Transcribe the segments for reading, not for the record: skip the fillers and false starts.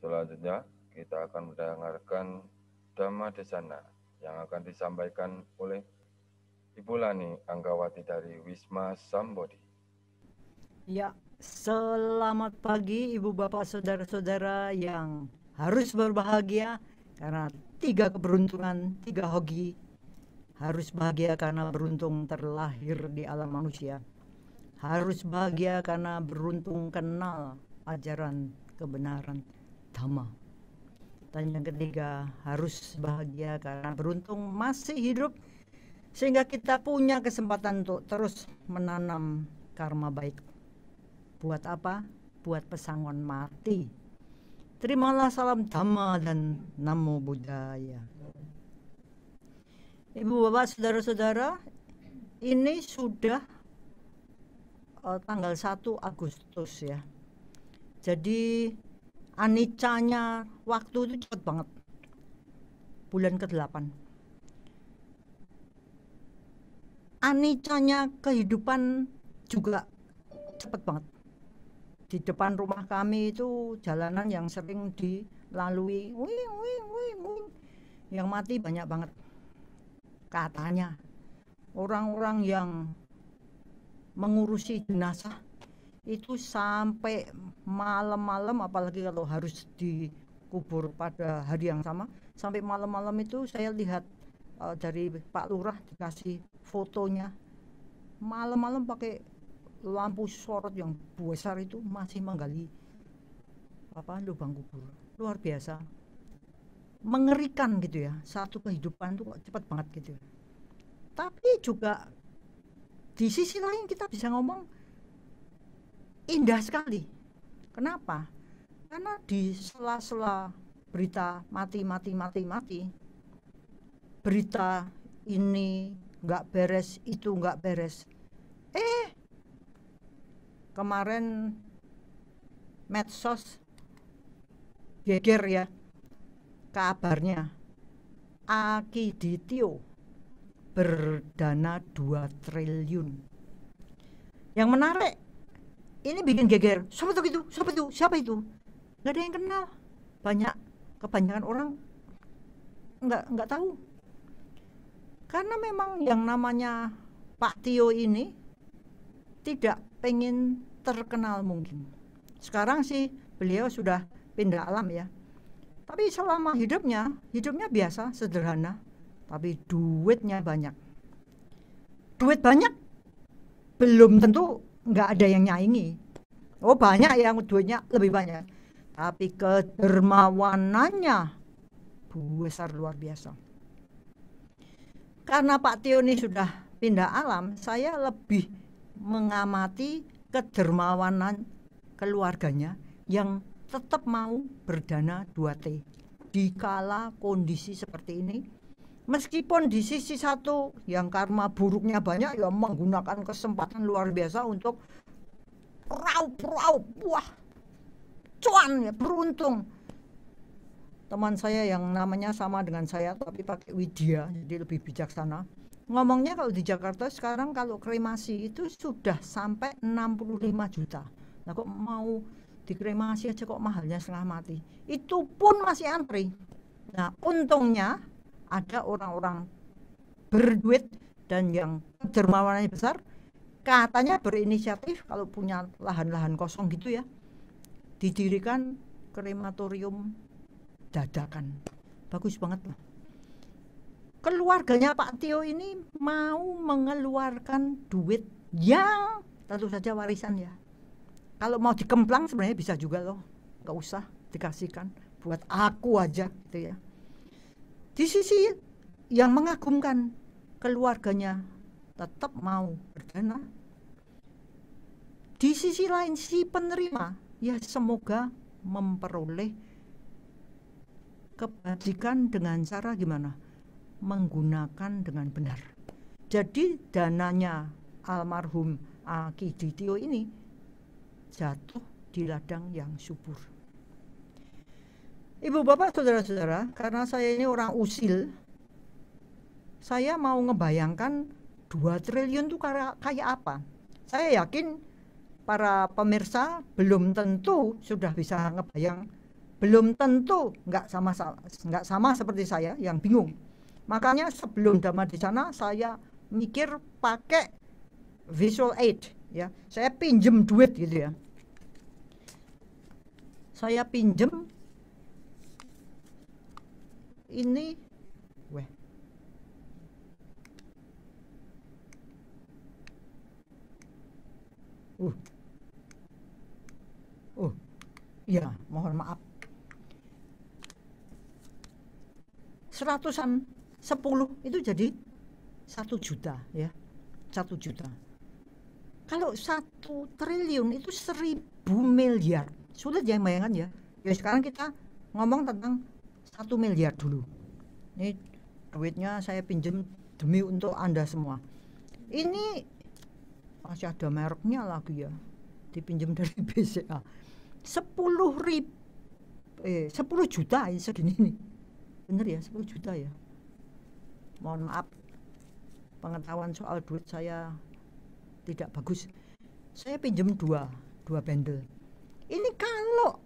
Selanjutnya kita akan mendengarkan Dhamma Desana yang akan disampaikan oleh Ibu Lani Anggawati dari Wisma Sambodi. Ya, selamat pagi Ibu Bapak Saudara-saudara yang harus berbahagia karena 3 keberuntungan, 3 hoki. Harus bahagia karena beruntung terlahir di alam manusia. Harus bahagia karena beruntung kenal ajaran kebenaran Dhamma. Dan yang ketiga, harus bahagia karena beruntung masih hidup sehingga kita punya kesempatan untuk terus menanam karma baik. Buat apa? Buat pesangon mati. Terimalah salam Dhamma dan Namo Buddhaya. Ibu bapak saudara-saudara, ini sudah tanggal 1 Agustus ya. Jadi anicanya waktu itu cepet banget. Bulan ke-8. Anicanya kehidupan juga cepet banget. Di depan rumah kami itu jalanan yang sering dilalui, yang mati banyak banget. Katanya orang-orang yang mengurusi jenazah itu sampai malam-malam, apalagi kalau harus dikubur pada hari yang sama, sampai malam-malam itu saya lihat dari Pak Lurah dikasih fotonya, malam-malam pakai lampu sorot yang besar itu masih menggali lubang kubur. Luar biasa, mengerikan gitu ya. Satu kehidupan itu kok cepat banget gitu. Tapi juga di sisi lain kita bisa ngomong indah sekali. Kenapa? Karena di sela-sela berita mati, berita ini nggak beres, itu nggak beres. Kemarin medsos geger ya kabarnya Akiditio berdana 2 triliun. Yang menarik, ini bikin geger. Siapa itu? Siapa itu? Nggak ada yang kenal. Kebanyakan orang nggak tahu. Karena memang yang namanya Pak Tio ini tidak pengen terkenal mungkin. Sekarang sih beliau sudah pindah alam ya. Tapi selama hidupnya biasa, sederhana. Tapi duitnya banyak. Duit banyak belum tentu nggak ada yang nyaingi. Oh banyak yang duitnya lebih banyak. Tapi kedermawanannya besar luar biasa. Karena Pak Tio ini sudah pindah alam, saya lebih mengamati kedermawanan keluarganya yang tetap mau berdana 2T di kala kondisi seperti ini. Meskipun di sisi satu yang karma buruknya banyak, ya menggunakan kesempatan luar biasa untuk wah cuan ya, beruntung. Teman saya yang namanya sama dengan saya tapi pakai Widya, jadi lebih bijaksana, ngomongnya kalau di Jakarta sekarang kalau kremasi itu sudah sampai 65 juta. Nah kok mau dikremasi aja kok mahalnya setengah mati. Itu pun masih antri. Nah untungnya ada orang-orang berduit dan yang dermawanannya besar, katanya berinisiatif kalau punya lahan-lahan kosong gitu ya, didirikan krematorium dadakan. Bagus banget loh. Keluarganya Pak Tio ini mau mengeluarkan duit yang tentu saja warisan ya. Kalau mau dikemplang sebenarnya bisa juga loh, nggak usah dikasihkan, buat aku aja gitu ya. Di sisi yang mengagumkan, keluarganya tetap mau berdana. Di sisi lain si penerima ya semoga memperoleh kebajikan dengan cara gimana? Menggunakan dengan benar. Jadi dananya almarhum Akiditio ini jatuh di ladang yang subur. Ibu bapak saudara-saudara, karena saya ini orang usil, saya mau ngebayangkan 2 triliun itu kayak apa. Saya yakin para pemirsa belum tentu sudah bisa ngebayang belum tentu nggak sama seperti saya yang bingung. Makanya sebelum Dhamma di sana saya mikir pakai visual aid ya. Saya pinjem duit gitu ya. Saya pinjem ini ya mohon maaf, seratusan 10 itu jadi 1 juta ya, 1 juta. Kalau 1 triliun itu 1000 miliar. Sulit ya bayangkan ya. Ya sekarang kita ngomong tentang 1 miliar dulu. Ini duitnya saya pinjam demi untuk Anda semua. Ini masih ada mereknya lagi ya, dipinjam dari BCA. 10 juta segini nih. Bener ya, 10 juta ya. Mohon maaf, pengetahuan soal duit saya tidak bagus. Saya pinjam dua bundle. Ini kalau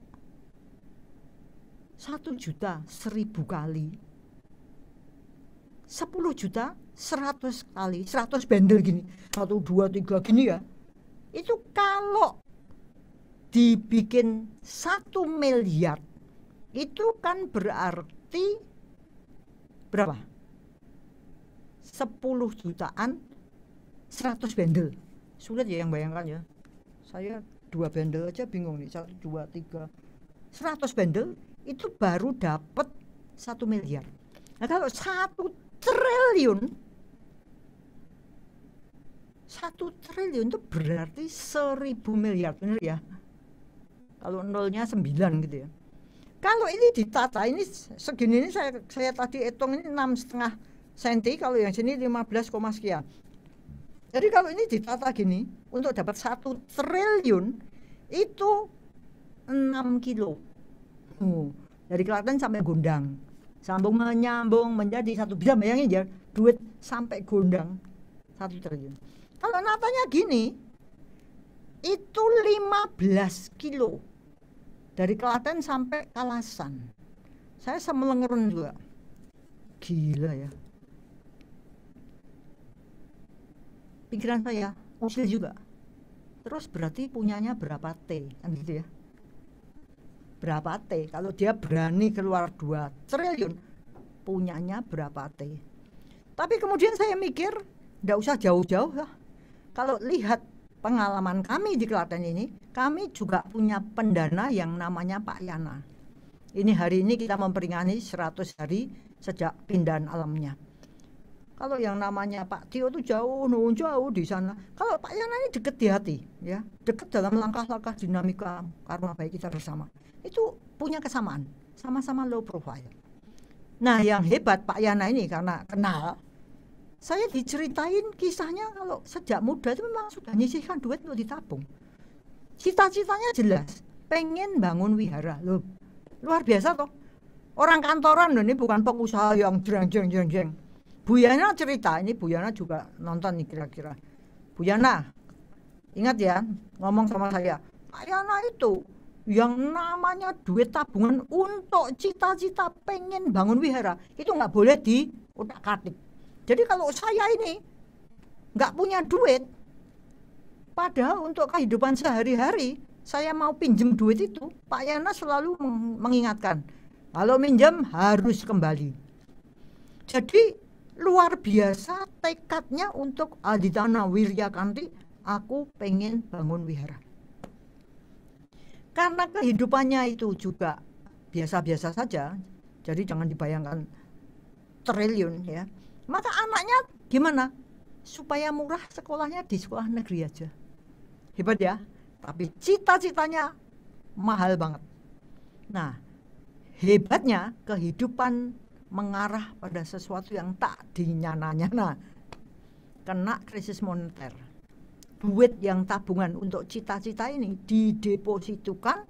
1 juta 1000 kali, 10 juta 100 kali, 100 bundle gini, 1, 2, 3 gini ya. Itu kalau dibikin 1 miliar, itu kan berarti berapa? 10 jutaan 100 bundle. Sulit ya yang bayangkan ya. Saya 2 bundle aja bingung nih. 1, 2, 3 100 bundle itu baru dapat 1 miliar. Nah kalau 1 triliun 1 triliun itu berarti 1000 miliar, bener ya? Kalau nolnya 9 gitu ya. Kalau ini ditata, ini segini ini saya tadi hitung ini 6,5 cm, kalau yang sini 15, sekian. Jadi kalau ini ditata gini, untuk dapat 1 triliun itu 6 kilo. Dari Klaten sampai Gondang, sambung menyambung menjadi 1, bisa bayangin ya, duit sampai Gondang 1 triliun. Kalau natanya gini, itu 15 kilo dari Klaten sampai Kalasan. Saya semelengeren juga. Gila ya. Pikiran saya usil juga. Terus berarti punyanya berapa T kan gitu ya. Berapa T? Kalau dia berani keluar 2 triliun, punyanya berapa T? Tapi kemudian saya mikir, enggak usah jauh-jauh lah. Kalau lihat pengalaman kami di Klaten ini, kami juga punya pendana yang namanya Pak Yana. Ini hari ini kita memperingati 100 hari sejak pindahan alamnya. Kalau yang namanya Pak Tio itu jauh di sana. Kalau Pak Yana ini dekat di hati, ya, dekat dalam langkah-langkah dinamika karma baik kita bersama. Itu punya kesamaan, sama-sama low profile. Nah, yang hebat Pak Yana ini karena kenal, saya diceritain kisahnya kalau sejak muda itu memang sudah nyisihkan duit untuk ditabung. Cita-citanya jelas, pengen bangun wihara. Loh, luar biasa toh. Orang kantoran loh, ini bukan pengusaha yang jeng. Bu Yana cerita, ini Bu Yana juga nonton nih kira-kira. Bu Yana, ingat ya, ngomong sama saya, Pak Yana itu yang namanya duit tabungan untuk cita-cita pengen bangun wihara, itu nggak boleh diutak-atik. Jadi kalau saya ini nggak punya duit, padahal untuk kehidupan sehari-hari saya mau pinjem duit itu, Pak Yana selalu mengingatkan, kalau minjem harus kembali. Jadi luar biasa tekadnya untuk Aditana Wirya Kanti, aku pengen bangun wihara. Karena kehidupannya itu juga biasa-biasa saja, jadi jangan dibayangkan triliun ya. Maka anaknya gimana? Supaya murah sekolahnya di sekolah negeri aja. Hebat ya. Tapi cita-citanya mahal banget. Nah, hebatnya kehidupan mengarah pada sesuatu yang tak dinyana-nyana. Kena krisis moneter. Duit yang tabungan untuk cita-cita ini didepositukan,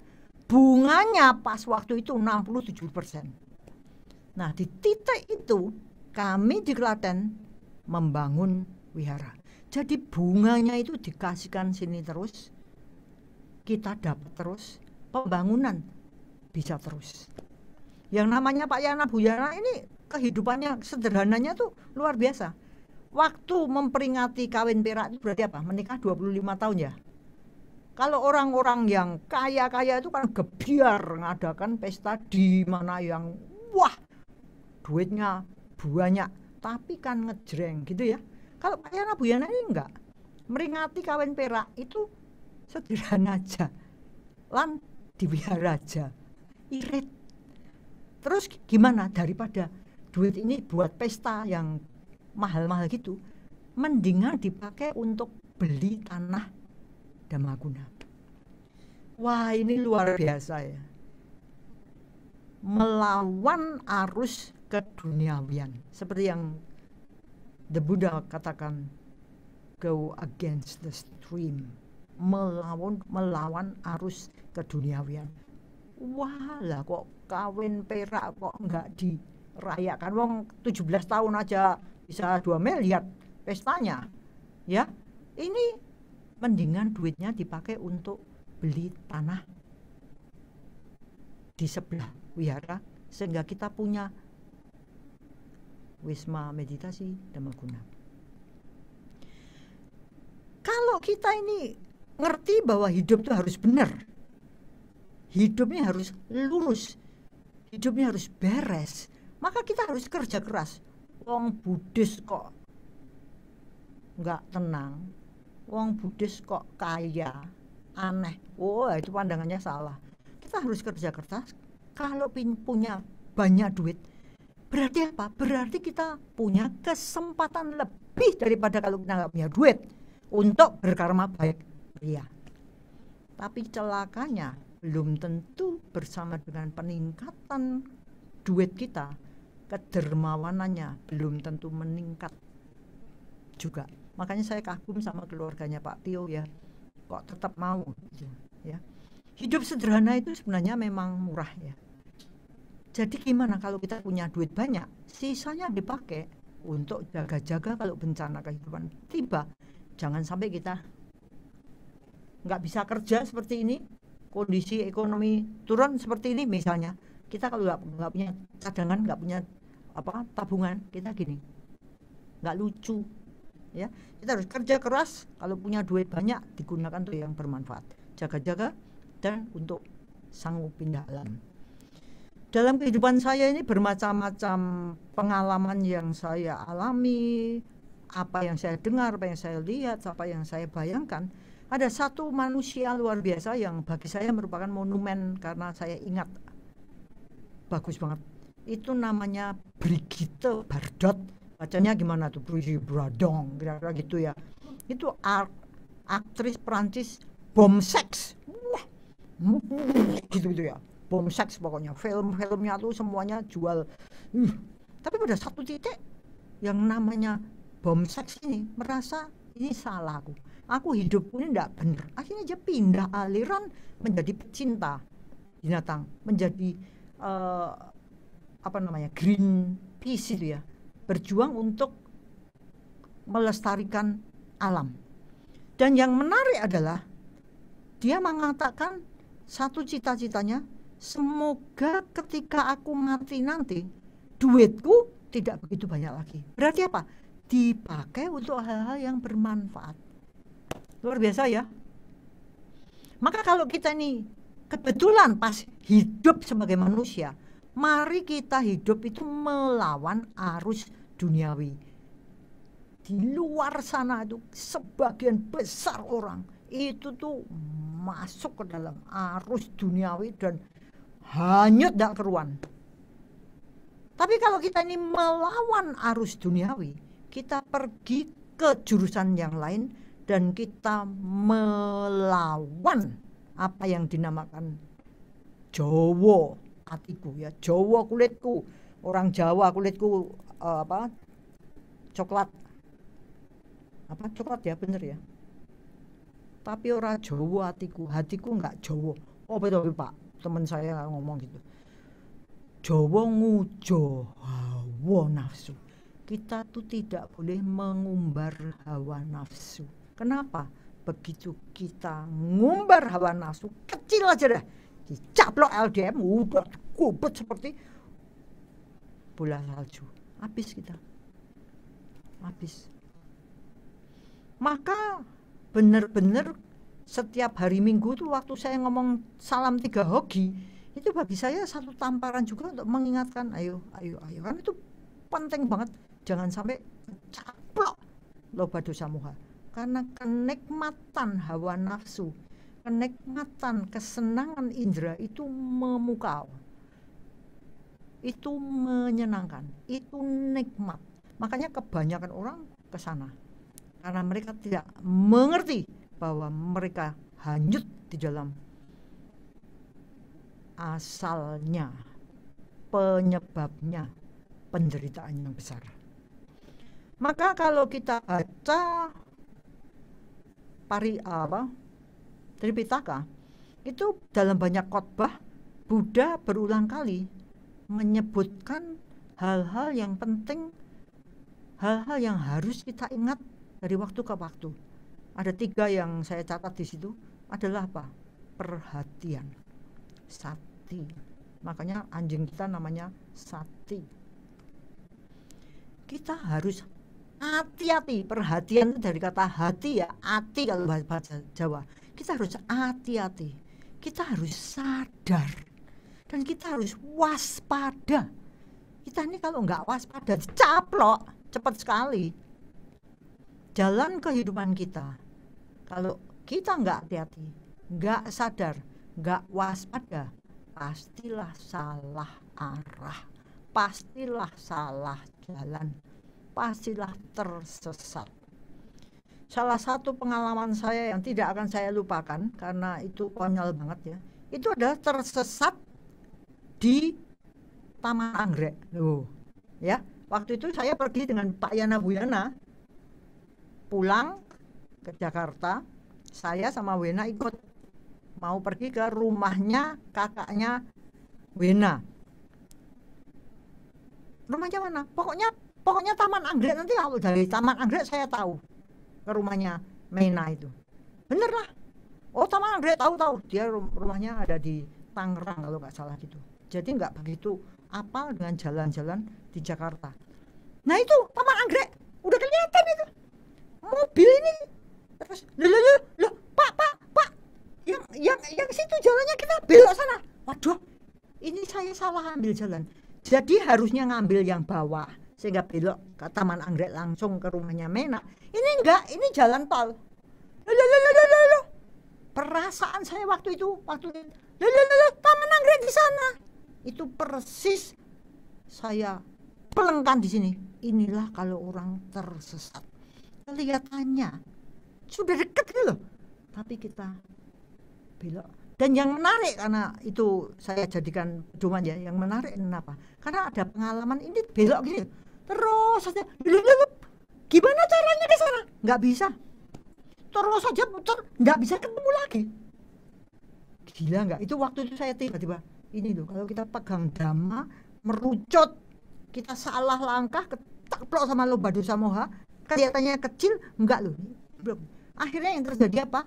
bunganya pas waktu itu 67%. Nah, di titik itu kami di Klaten membangun wihara. Jadi bunganya itu dikasihkan sini terus, kita dapat terus pembangunan bisa terus. Yang namanya Pak Yana Bu Yana ini kehidupannya sederhananya tuh luar biasa. Waktu memperingati kawin perak itu berarti apa? Menikah 25 tahun ya. Kalau orang-orang yang kaya-kaya itu kan gebiar ngadakan pesta di mana yang wah duitnya banyak, tapi kan ngejreng gitu ya. Kalau Pak Yana Bu Yana ini enggak. Meringati kawin perak itu sederhana aja. Lan dibiar aja. Irit. Terus gimana daripada duit ini buat pesta yang mahal-mahal gitu, mendingan dipakai untuk beli tanah Damaguna. Wah, ini luar biasa ya. Melawan arus keduniawian. Seperti yang the Buddha katakan, go against the stream. Melawan arus keduniawian. Wah lah kok kawin perak kok enggak dirayakan, wong 17 tahun aja bisa 2 miliar pestanya ya. Ini mendingan duitnya dipakai untuk beli tanah di sebelah wihara sehingga kita punya wisma meditasi Damaguna. Kalau kita ini ngerti bahwa hidup itu harus benar, hidupnya harus lurus, hidupnya harus beres, maka kita harus kerja keras. Wong Buddhis kok nggak tenang, wong Buddhis kok kaya, aneh. Oh, itu pandangannya salah. Kita harus kerja keras. Kalau punya banyak duit, berarti apa? Berarti kita punya kesempatan lebih daripada kalau kita nggak punya duit untuk berkarma baik. Iya. Tapi celakanya belum tentu bersama dengan peningkatan duit kita, kedermawanannya belum tentu meningkat juga. Makanya saya kagum sama keluarganya Pak Tio ya, kok tetap mau ya. Hidup sederhana itu sebenarnya memang murah ya. Jadi gimana kalau kita punya duit banyak, sisanya dipakai untuk jaga-jaga kalau bencana kehidupan tiba. Jangan sampai kita nggak bisa kerja seperti ini, kondisi ekonomi turun seperti ini misalnya, kita kalau nggak punya cadangan, nggak punya tabungan, kita gini, nggak lucu ya. Kita harus kerja keras, kalau punya duit banyak digunakan untuk yang bermanfaat, jaga-jaga dan untuk sanggup pindah alam. Dalam kehidupan saya ini bermacam-macam pengalaman yang saya alami, apa yang saya dengar, apa yang saya lihat, apa yang saya bayangkan. Ada satu manusia luar biasa yang bagi saya merupakan monumen karena saya ingat bagus banget. Itu namanya Brigitte Bardot. Bacanya gimana tuh? Brigitte Bardot, kira-kira gitu ya. Itu aktris Prancis bom seks. Wah, gitu ya. Bom seks pokoknya. Film-filmnya tuh semuanya jual. Tapi pada satu titik yang namanya bom seks ini merasa ini salah aku. Aku hidupku ini tidak benar. Akhirnya dia pindah aliran menjadi pecinta binatang, menjadi Greenpeace itu ya, berjuang untuk melestarikan alam. Dan yang menarik adalah dia mengatakan satu cita-citanya, semoga ketika aku mati nanti duitku tidak begitu banyak lagi. Berarti apa? Dipakai untuk hal-hal yang bermanfaat. Luar biasa ya. Maka kalau kita ini kebetulan pas hidup sebagai manusia, mari kita hidup itu melawan arus duniawi. Di luar sana itu sebagian besar orang itu tuh masuk ke dalam arus duniawi dan hanyut tidak keruan. Tapi kalau kita ini melawan arus duniawi, kita pergi ke jurusan yang lain dan kita melawan apa yang dinamakan Jawa hatiku ya, Jawa kulitku. Orang Jawa kulitku coklat. Coklat ya, bener ya. Tapi orang Jawa hatiku enggak Jawa. Oh betul Pak, teman saya ngomong gitu. Jawa ngujo hawa nafsu. Kita tuh tidak boleh mengumbar hawa nafsu. Kenapa? Begitu kita ngumbar hawa nafsu, kecil aja deh, dicaplok LDM, udah kubet seperti bola salju. Habis kita. Habis. Maka benar-benar setiap hari Minggu tuh waktu saya ngomong salam 3 hoki, itu bagi saya satu tamparan juga untuk mengingatkan, ayo kan itu penting banget, jangan sampai caplok loba dosa muha, karena kenikmatan hawa nafsu, kenikmatan kesenangan indera itu memukau, itu menyenangkan, itu nikmat. Makanya kebanyakan orang ke sana karena mereka tidak mengerti bahwa mereka hanyut di dalam asalnya, penyebabnya penderitaan yang besar. Maka kalau kita baca Tripitaka, itu dalam banyak khotbah Buddha berulang kali menyebutkan hal-hal yang penting, hal-hal yang harus kita ingat dari waktu ke waktu. Ada 3 yang saya catat di situ adalah apa? Perhatian, sati. Makanya anjing kita namanya sati. Kita harus hati-hati. Perhatian itu dari kata hati ya, hati kalau bahasa Jawa. Kita harus hati-hati. Kita harus sadar. Dan kita harus waspada. Kita ini kalau nggak waspada, caplok cepat sekali. Jalan kehidupan kita, kalau kita nggak hati-hati, nggak sadar, nggak waspada, pastilah salah arah, pastilah salah jalan, pastilah tersesat. Salah satu pengalaman saya yang tidak akan saya lupakan karena itu konyol banget ya, itu adalah tersesat di Taman Anggrek. Ya, waktu itu saya pergi dengan Pak Yana Buyana pulang ke Jakarta. Saya sama Wena ikut mau pergi ke rumahnya kakaknya Wena. Rumahnya mana? Pokoknya Taman Anggrek. Nanti kalau dari Taman Anggrek saya tahu ke rumahnya Mena itu. Bener lah. Oh, Taman Anggrek tahu. Dia rumahnya ada di Tangerang kalau nggak salah gitu. Jadi nggak begitu apal dengan jalan-jalan di Jakarta. Nah itu Taman Anggrek udah kelihatan itu mobil ini. Terus loh pak yang situ jalannya, kita belok sana. Waduh, ini saya salah ambil jalan. Jadi harusnya ngambil yang bawah sehingga belok ke Taman Anggrek langsung ke rumahnya Mena. Ini enggak, ini jalan tol. Loh. Perasaan saya waktu itu Taman Anggrek di sana. Itu persis saya pelengkan di sini. Inilah kalau orang tersesat. Kelihatannya sudah dekat gitu loh, tapi kita belok. Dan yang menarik, karena itu saya jadikan pedoman ya, yang menarik kenapa? Karena ada pengalaman ini belok gini, terus saja, gimana caranya ke sana? Nggak bisa, terus saja putar, nggak bisa ketemu lagi. Gila nggak? Itu waktu itu saya tiba-tiba ini loh, kalau kita pegang dhamma, merucut, kita salah langkah, ketaplok sama loba dosa moha, kelihatannya kecil, enggak loh. Akhirnya yang terjadi apa?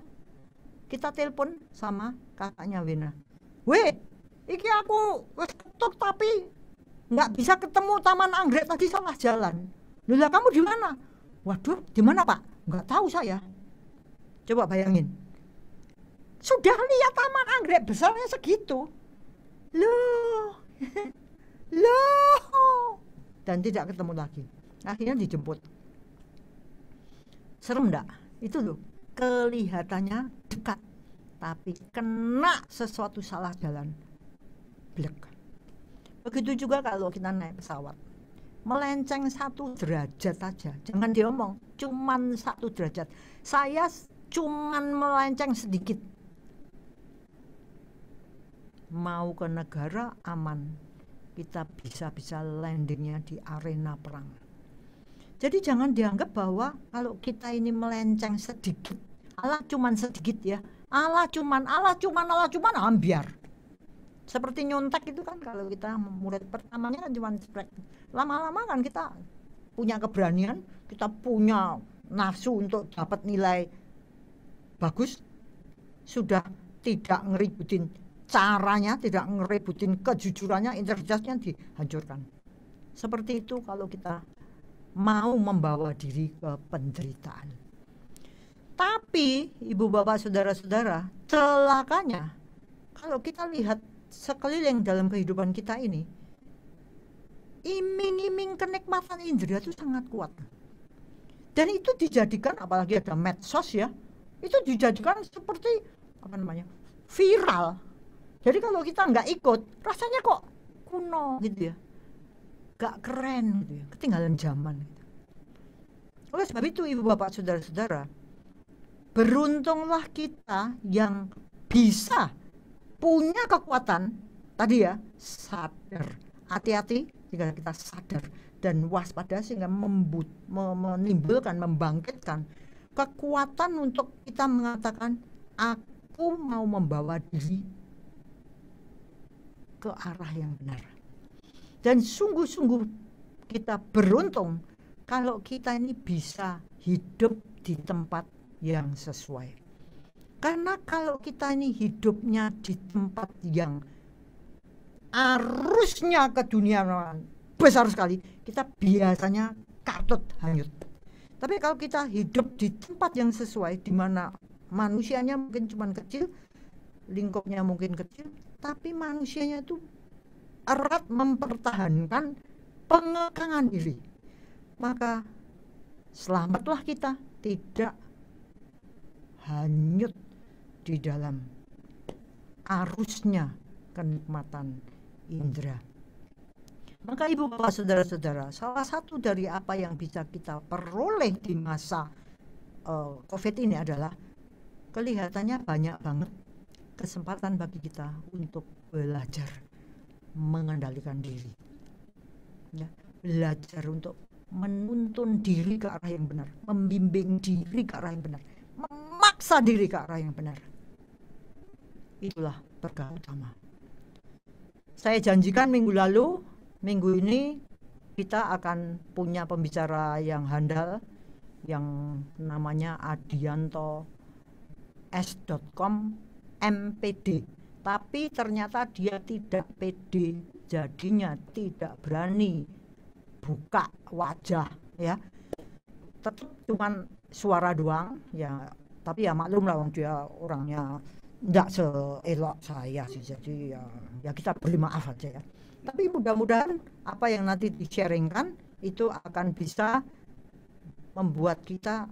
Kita telepon sama kakaknya Wena. Weh, iki aku ketok tapi nggak bisa ketemu Taman Anggrek, tadi salah jalan. Lah kamu di mana? Waduh, di mana Pak? Nggak tahu saya. Coba bayangin. Sudah lihat Taman Anggrek besarnya segitu. Loh. Dan tidak ketemu lagi. Akhirnya dijemput. Serem enggak? Itu loh, kelihatannya dekat, tapi kena sesuatu salah jalan, blek. Begitu juga kalau kita naik pesawat, melenceng 1 derajat aja, jangan diomong, cuman 1 derajat. Saya cuman melenceng sedikit, mau ke negara aman, kita bisa landingnya di arena perang. Jadi jangan dianggap bahwa kalau kita ini melenceng sedikit, Allah cuman sedikit ya, Allah cuman ambiar. Seperti nyontek itu kan, kalau kita murid pertamanya kan cuman sprek. Lama-lama kan kita punya keberanian, kita punya nafsu untuk dapat nilai bagus, sudah tidak ngeributin caranya, tidak ngerebutin kejujurannya, integritasnya dihancurkan. Seperti itu kalau kita mau membawa diri ke penderitaan. Tapi ibu bapak saudara-saudara, celakanya kalau kita lihat sekeliling dalam kehidupan kita ini, iming-iming kenikmatan indera itu sangat kuat. Dan itu dijadikan, apalagi ada medsos ya, itu dijadikan seperti viral. Jadi kalau kita nggak ikut, rasanya kok kuno gitu ya, nggak keren gitu ya, ketinggalan zaman gitu. Oleh sebab itu ibu bapak saudara-saudara, beruntunglah kita yang bisa punya kekuatan tadi ya, sadar, hati-hati jika kita sadar dan waspada, sehingga menimbulkan, membangkitkan kekuatan untuk kita mengatakan, aku mau membawa diri ke arah yang benar. Dan sungguh-sungguh kita beruntung kalau kita ini bisa hidup di tempat yang sesuai. Karena kalau kita ini hidupnya di tempat yang arusnya ke dunia besar sekali, kita biasanya katut hanyut. Tapi kalau kita hidup di tempat yang sesuai, di mana manusianya mungkin cuma kecil, lingkupnya mungkin kecil, tapi manusianya itu erat mempertahankan pengekangan diri, maka selamatlah kita tidak hanyut di dalam arusnya kenikmatan indera. Maka ibu bapak saudara-saudara, salah satu dari apa yang bisa kita peroleh di masa COVID ini adalah kelihatannya banyak banget kesempatan bagi kita untuk belajar mengendalikan diri, ya, belajar untuk menuntun diri ke arah yang benar, membimbing diri ke arah yang benar, memaksa diri ke arah yang benar. Itulah berkah utama. Saya janjikan minggu lalu, minggu ini kita akan punya pembicara yang handal, yang namanya Adianto S.com MPD. Tapi ternyata dia tidak pede, jadinya tidak berani buka wajah ya. Tetap cuman suara doang ya, tapi ya maklum lah, dia orangnya tidak seelok saya sih, jadi ya kita beri maaf aja ya. Tapi mudah-mudahan apa yang nanti di-sharingkan itu akan bisa membuat kita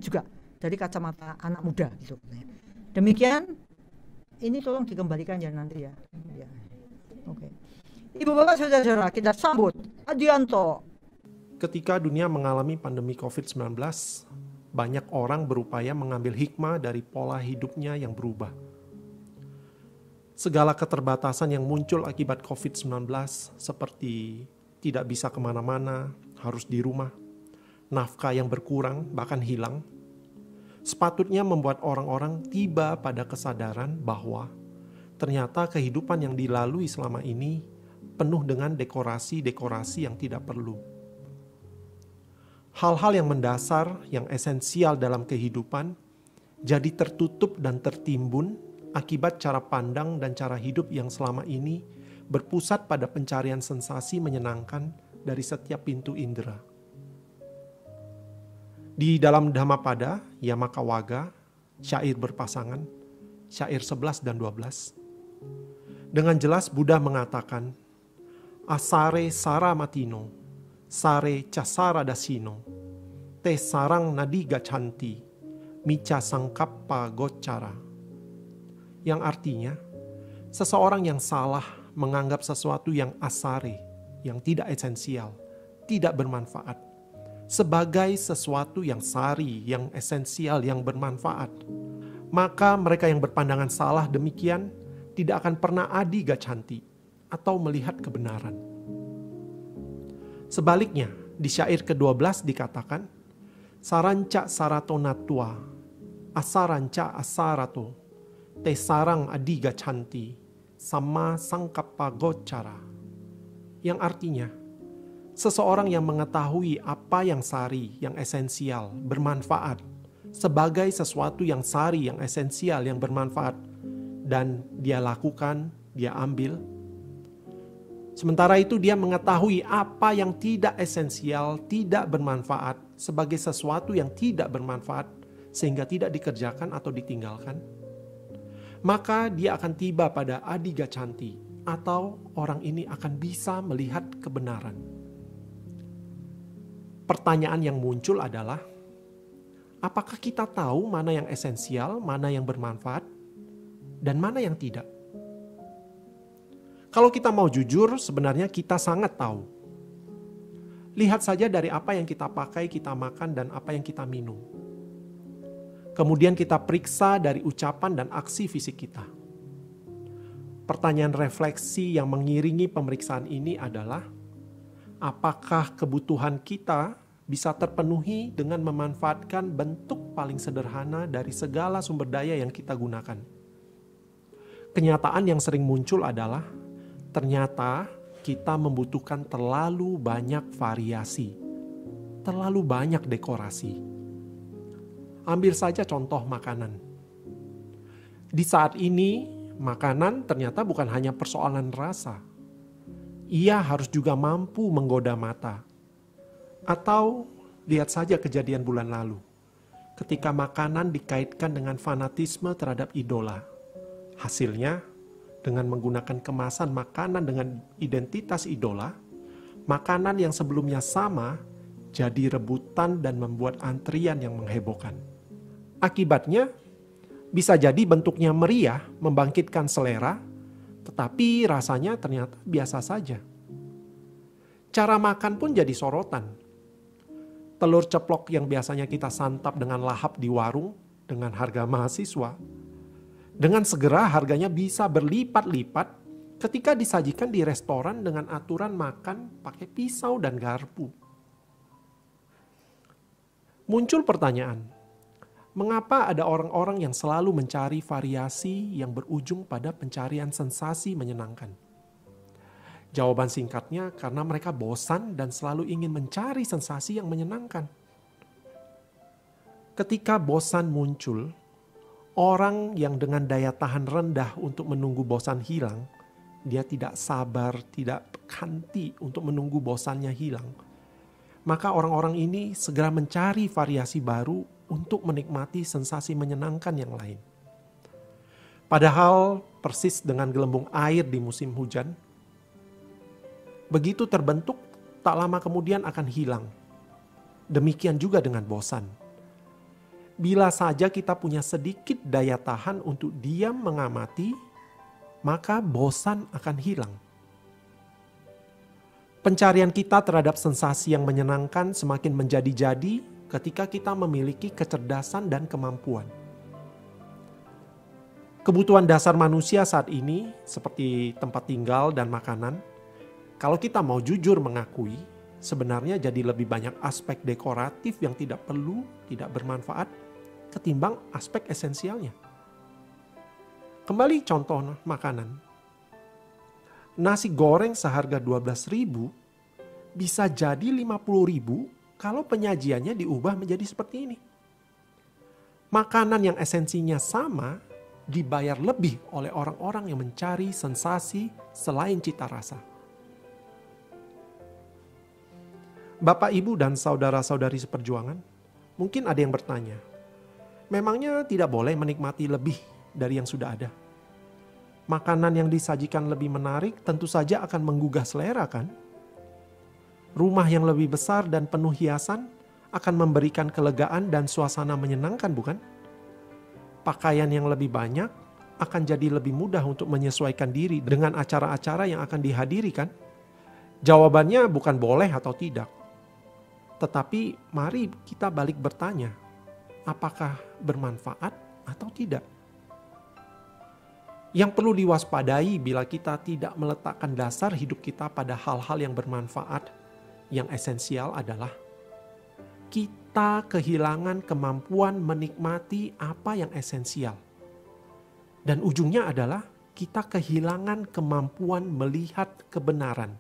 juga dari kacamata anak muda gitu. Demikian, ini tolong dikembalikan ya nanti ya. Oke. Ibu bapak saudara-saudara, kita sambut Adianto. Ketika dunia mengalami pandemi COVID-19, banyak orang berupaya mengambil hikmah dari pola hidupnya yang berubah. Segala keterbatasan yang muncul akibat COVID-19 seperti tidak bisa kemana-mana, harus di rumah, nafkah yang berkurang bahkan hilang, sepatutnya membuat orang-orang tiba pada kesadaran bahwa ternyata kehidupan yang dilalui selama ini penuh dengan dekorasi-dekorasi yang tidak perlu. Hal-hal yang mendasar, yang esensial dalam kehidupan jadi tertutup dan tertimbun akibat cara pandang dan cara hidup yang selama ini berpusat pada pencarian sensasi menyenangkan dari setiap pintu indera. Di dalam Dhammapada, Yammakawaga, syair berpasangan, syair 11 dan 12, dengan jelas Buddha mengatakan, Asare saramatino, sare casara dasino, te sarang nadi gacanti, mica sangkappa gocara. Yang artinya, seseorang yang salah menganggap sesuatu yang asare, yang tidak esensial, tidak bermanfaat, sebagai sesuatu yang sari, yang esensial, yang bermanfaat. Maka mereka yang berpandangan salah demikian tidak akan pernah adi gacanti atau melihat kebenaran. Sebaliknya, di syair ke-12 dikatakan, Saranca sarato natua, asaranca asarato, te sarang adi gacanti, sama sangkappa gocara. Yang artinya, seseorang yang mengetahui apa yang sari, yang esensial, bermanfaat, sebagai sesuatu yang sari, yang esensial, yang bermanfaat, dan dia lakukan, dia ambil. Sementara itu dia mengetahui apa yang tidak esensial, tidak bermanfaat sebagai sesuatu yang tidak bermanfaat sehingga tidak dikerjakan atau ditinggalkan. Maka dia akan tiba pada adigachanti atau orang ini akan bisa melihat kebenaran. Pertanyaan yang muncul adalah, apakah kita tahu mana yang esensial, mana yang bermanfaat, dan mana yang tidak? Kalau kita mau jujur, sebenarnya kita sangat tahu. Lihat saja dari apa yang kita pakai, kita makan, dan apa yang kita minum. Kemudian kita periksa dari ucapan dan aksi fisik kita. Pertanyaan refleksi yang mengiringi pemeriksaan ini adalah, apakah kebutuhan kita bisa terpenuhi dengan memanfaatkan bentuk paling sederhana dari segala sumber daya yang kita gunakan? Kenyataan yang sering muncul adalah, ternyata kita membutuhkan terlalu banyak variasi, terlalu banyak dekorasi. Ambil saja contoh makanan. Di saat ini, makanan ternyata bukan hanya persoalan rasa. Ia harus juga mampu menggoda mata. Atau lihat saja kejadian bulan lalu, ketika makanan dikaitkan dengan fanatisme terhadap idola. Hasilnya, dengan menggunakan kemasan makanan dengan identitas idola, makanan yang sebelumnya sama jadi rebutan dan membuat antrian yang menghebohkan. Akibatnya, bisa jadi bentuknya meriah, membangkitkan selera, tetapi rasanya ternyata biasa saja. Cara makan pun jadi sorotan. Telur ceplok yang biasanya kita santap dengan lahap di warung dengan harga mahasiswa, dengan segera harganya bisa berlipat-lipat ketika disajikan di restoran dengan aturan makan pakai pisau dan garpu. Muncul pertanyaan, mengapa ada orang-orang yang selalu mencari variasi yang berujung pada pencarian sensasi menyenangkan? Jawaban singkatnya, karena mereka bosan dan selalu ingin mencari sensasi yang menyenangkan. Ketika bosan muncul, orang yang dengan daya tahan rendah untuk menunggu bosan hilang, dia tidak sabar, tidak kanti untuk menunggu bosannya hilang. Maka orang-orang ini segera mencari variasi baru untuk menikmati sensasi menyenangkan yang lain. Padahal persis dengan gelembung air di musim hujan, begitu terbentuk, tak lama kemudian akan hilang. Demikian juga dengan bosan. Bila saja kita punya sedikit daya tahan untuk diam mengamati, maka bosan akan hilang. Pencarian kita terhadap sensasi yang menyenangkan semakin menjadi-jadi ketika kita memiliki kecerdasan dan kemampuan. Kebutuhan dasar manusia saat ini, seperti tempat tinggal dan makanan, kalau kita mau jujur mengakui, sebenarnya jadi lebih banyak aspek dekoratif yang tidak perlu, tidak bermanfaat, ketimbang aspek esensialnya. Kembali contoh makanan. Nasi goreng seharga 12.000 bisa jadi 50.000 kalau penyajiannya diubah menjadi seperti ini. Makanan yang esensinya sama dibayar lebih oleh orang-orang yang mencari sensasi selain cita rasa. Bapak, Ibu, dan saudara-saudari seperjuangan, mungkin ada yang bertanya, memangnya tidak boleh menikmati lebih dari yang sudah ada? Makanan yang disajikan lebih menarik tentu saja akan menggugah selera, kan? Rumah yang lebih besar dan penuh hiasan akan memberikan kelegaan dan suasana menyenangkan, bukan? Pakaian yang lebih banyak akan jadi lebih mudah untuk menyesuaikan diri dengan acara-acara yang akan dihadiri, kan? Jawabannya bukan boleh atau tidak. Tetapi mari kita balik bertanya, apakah bermanfaat atau tidak? Yang perlu diwaspadai bila kita tidak meletakkan dasar hidup kita pada hal-hal yang bermanfaat, yang esensial adalah kita kehilangan kemampuan menikmati apa yang esensial. Dan ujungnya adalah kita kehilangan kemampuan melihat kebenaran.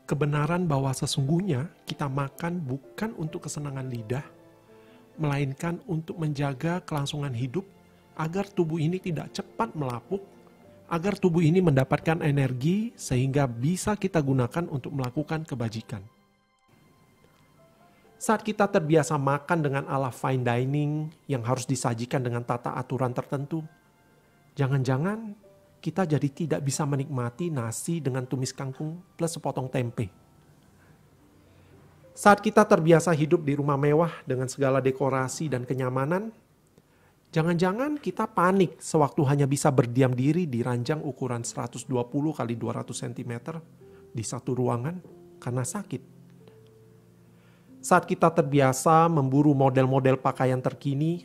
Kebenaran bahwa sesungguhnya kita makan bukan untuk kesenangan lidah, melainkan untuk menjaga kelangsungan hidup agar tubuh ini tidak cepat melapuk, agar tubuh ini mendapatkan energi sehingga bisa kita gunakan untuk melakukan kebajikan. Saat kita terbiasa makan dengan ala fine dining yang harus disajikan dengan tata aturan tertentu, jangan-jangan kita jadi tidak bisa menikmati nasi dengan tumis kangkung plus sepotong tempe. Saat kita terbiasa hidup di rumah mewah dengan segala dekorasi dan kenyamanan, jangan-jangan kita panik sewaktu hanya bisa berdiam diri di ranjang ukuran 120 x 200 cm di satu ruangan karena sakit. Saat kita terbiasa memburu model-model pakaian terkini,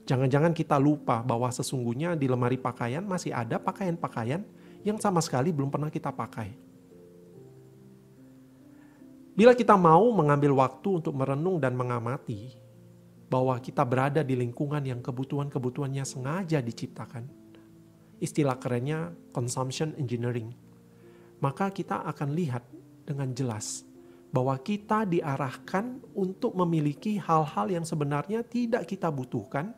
jangan-jangan kita lupa bahwa sesungguhnya di lemari pakaian masih ada pakaian-pakaian yang sama sekali belum pernah kita pakai. Bila kita mau mengambil waktu untuk merenung dan mengamati bahwa kita berada di lingkungan yang kebutuhan-kebutuhannya sengaja diciptakan, istilah kerennya consumption engineering, maka kita akan lihat dengan jelas bahwa kita diarahkan untuk memiliki hal-hal yang sebenarnya tidak kita butuhkan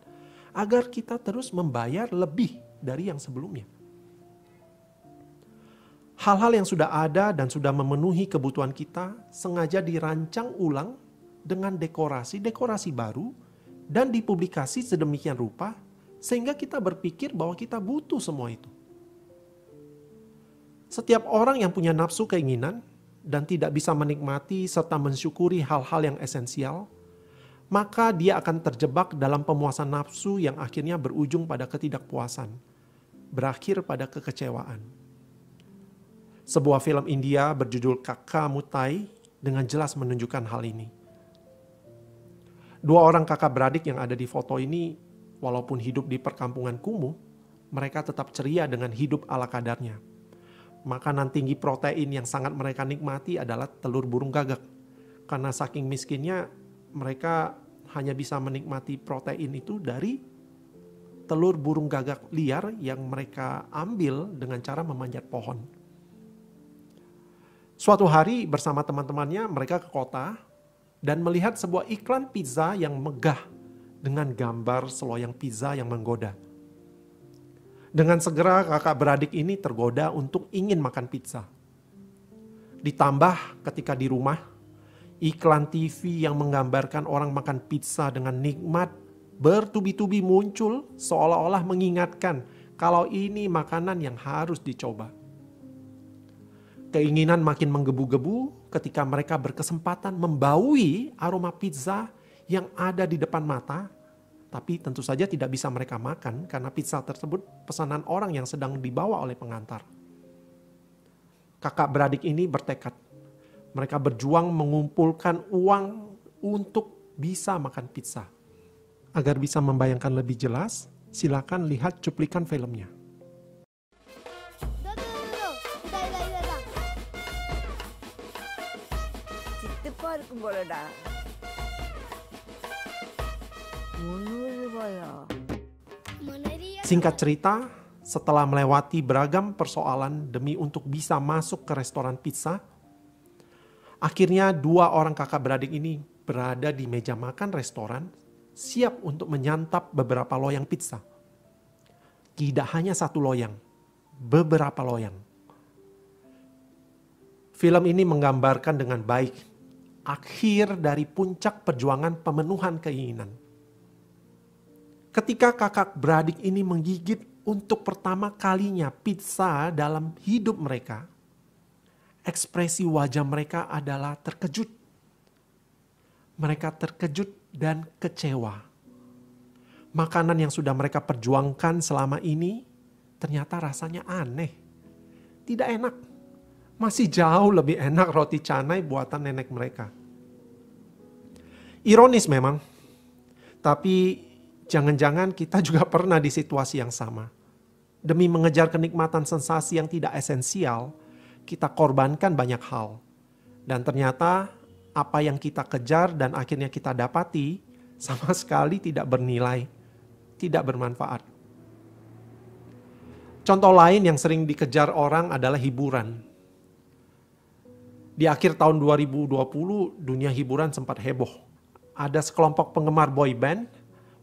agar kita terus membayar lebih dari yang sebelumnya. Hal-hal yang sudah ada dan sudah memenuhi kebutuhan kita sengaja dirancang ulang dengan dekorasi-dekorasi baru dan dipublikasi sedemikian rupa sehingga kita berpikir bahwa kita butuh semua itu. Setiap orang yang punya nafsu keinginan dan tidak bisa menikmati serta mensyukuri hal-hal yang esensial, maka dia akan terjebak dalam pemuasan nafsu yang akhirnya berujung pada ketidakpuasan, berakhir pada kekecewaan. Sebuah film India berjudul Kakak Mutai dengan jelas menunjukkan hal ini. Dua orang kakak beradik yang ada di foto ini, walaupun hidup di perkampungan kumuh, mereka tetap ceria dengan hidup ala kadarnya. Makanan tinggi protein yang sangat mereka nikmati adalah telur burung gagak. Karena saking miskinnya, mereka hanya bisa menikmati protein itu dari telur burung gagak liar yang mereka ambil dengan cara memanjat pohon. Suatu hari bersama teman-temannya mereka ke kota dan melihat sebuah iklan pizza yang megah dengan gambar seloyang pizza yang menggoda. Dengan segera kakak beradik ini tergoda untuk ingin makan pizza. Ditambah ketika di rumah, iklan TV yang menggambarkan orang makan pizza dengan nikmat bertubi-tubi muncul seolah-olah mengingatkan kalau ini makanan yang harus dicoba. Keinginan makin menggebu-gebu ketika mereka berkesempatan membaui aroma pizza yang ada di depan mata, tapi tentu saja tidak bisa mereka makan karena pizza tersebut pesanan orang yang sedang dibawa oleh pengantar. Kakak beradik ini bertekad. Mereka berjuang mengumpulkan uang untuk bisa makan pizza. Agar bisa membayangkan lebih jelas, silakan lihat cuplikan filmnya. Singkat cerita, setelah melewati beragam persoalan demi untuk bisa masuk ke restoran pizza, akhirnya dua orang kakak beradik ini berada di meja makan restoran, siap untuk menyantap beberapa loyang pizza. Tidak hanya satu loyang, beberapa loyang. Film ini menggambarkan dengan baik akhir dari puncak perjuangan pemenuhan keinginan. Ketika kakak beradik ini menggigit untuk pertama kalinya pizza dalam hidup mereka, ekspresi wajah mereka adalah terkejut. Mereka terkejut dan kecewa. Makanan yang sudah mereka perjuangkan selama ini ternyata rasanya aneh. Tidak enak. Masih jauh lebih enak roti canai buatan nenek mereka. Ironis memang. Tapi jangan-jangan kita juga pernah di situasi yang sama. Demi mengejar kenikmatan sensasi yang tidak esensial, kita korbankan banyak hal. Dan ternyata apa yang kita kejar dan akhirnya kita dapati sama sekali tidak bernilai, tidak bermanfaat. Contoh lain yang sering dikejar orang adalah hiburan. Di akhir tahun 2020, dunia hiburan sempat heboh. Ada sekelompok penggemar boy band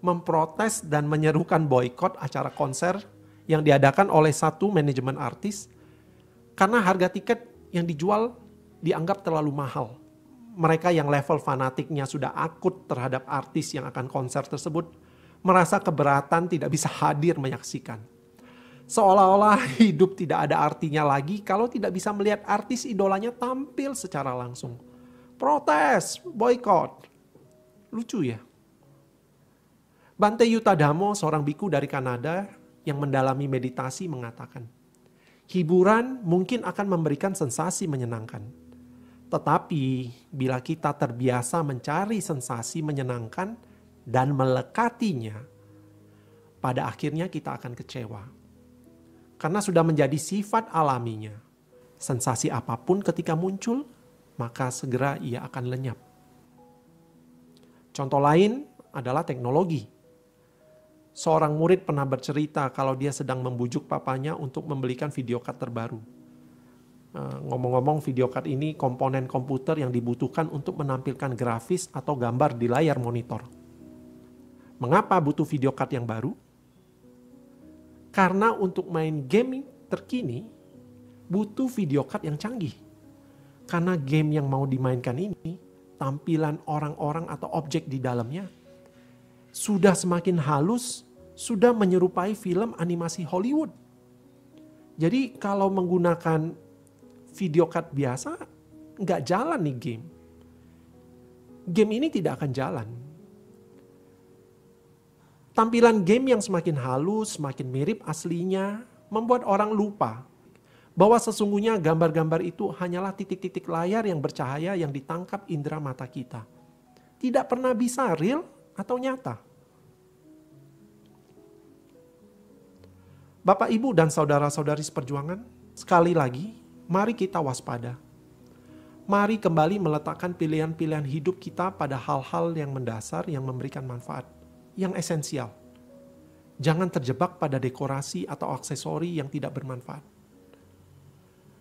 memprotes dan menyerukan boikot acara konser yang diadakan oleh satu manajemen artis karena harga tiket yang dijual dianggap terlalu mahal. Mereka yang level fanatiknya sudah akut terhadap artis yang akan konser tersebut merasa keberatan tidak bisa hadir menyaksikan. Seolah-olah hidup tidak ada artinya lagi kalau tidak bisa melihat artis idolanya tampil secara langsung. Protes, boikot. Lucu ya? Bante Yutadamo, seorang biku dari Kanada yang mendalami meditasi mengatakan, hiburan mungkin akan memberikan sensasi menyenangkan. Tetapi bila kita terbiasa mencari sensasi menyenangkan dan melekatinya, pada akhirnya kita akan kecewa. Karena sudah menjadi sifat alaminya. Sensasi apapun ketika muncul, maka segera ia akan lenyap. Contoh lain adalah teknologi. Seorang murid pernah bercerita kalau dia sedang membujuk papanya untuk membelikan video card terbaru. Ngomong-ngomong, video card ini komponen komputer yang dibutuhkan untuk menampilkan grafis atau gambar di layar monitor. Mengapa butuh video card yang baru? Karena untuk main game terkini butuh video card yang canggih. Karena game yang mau dimainkan ini, tampilan orang-orang atau objek di dalamnya sudah semakin halus, sudah menyerupai film animasi Hollywood. Jadi kalau menggunakan video card biasa, nggak jalan nih game. Game ini tidak akan jalan. Tampilan game yang semakin halus, semakin mirip aslinya, membuat orang lupa bahwa sesungguhnya gambar-gambar itu hanyalah titik-titik layar yang bercahaya yang ditangkap indera mata kita. Tidak pernah bisa real atau nyata. Bapak, Ibu, dan saudara-saudari seperjuangan, sekali lagi, mari kita waspada. Mari kembali meletakkan pilihan-pilihan hidup kita pada hal-hal yang mendasar yang memberikan manfaat, yang esensial. Jangan terjebak pada dekorasi atau aksesori yang tidak bermanfaat.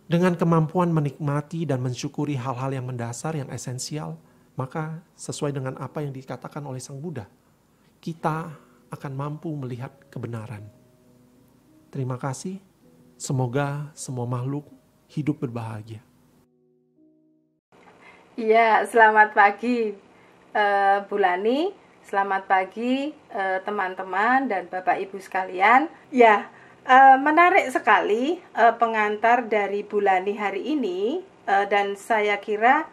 Dengan kemampuan menikmati dan mensyukuri hal-hal yang mendasar, yang esensial, maka sesuai dengan apa yang dikatakan oleh Sang Buddha, kita akan mampu melihat kebenaran. Terima kasih. Semoga semua makhluk hidup berbahagia. Iya, selamat pagi Bu Lani, selamat pagi teman-teman dan Bapak Ibu sekalian. Ya, menarik sekali pengantar dari Bu Lani hari ini, dan saya kira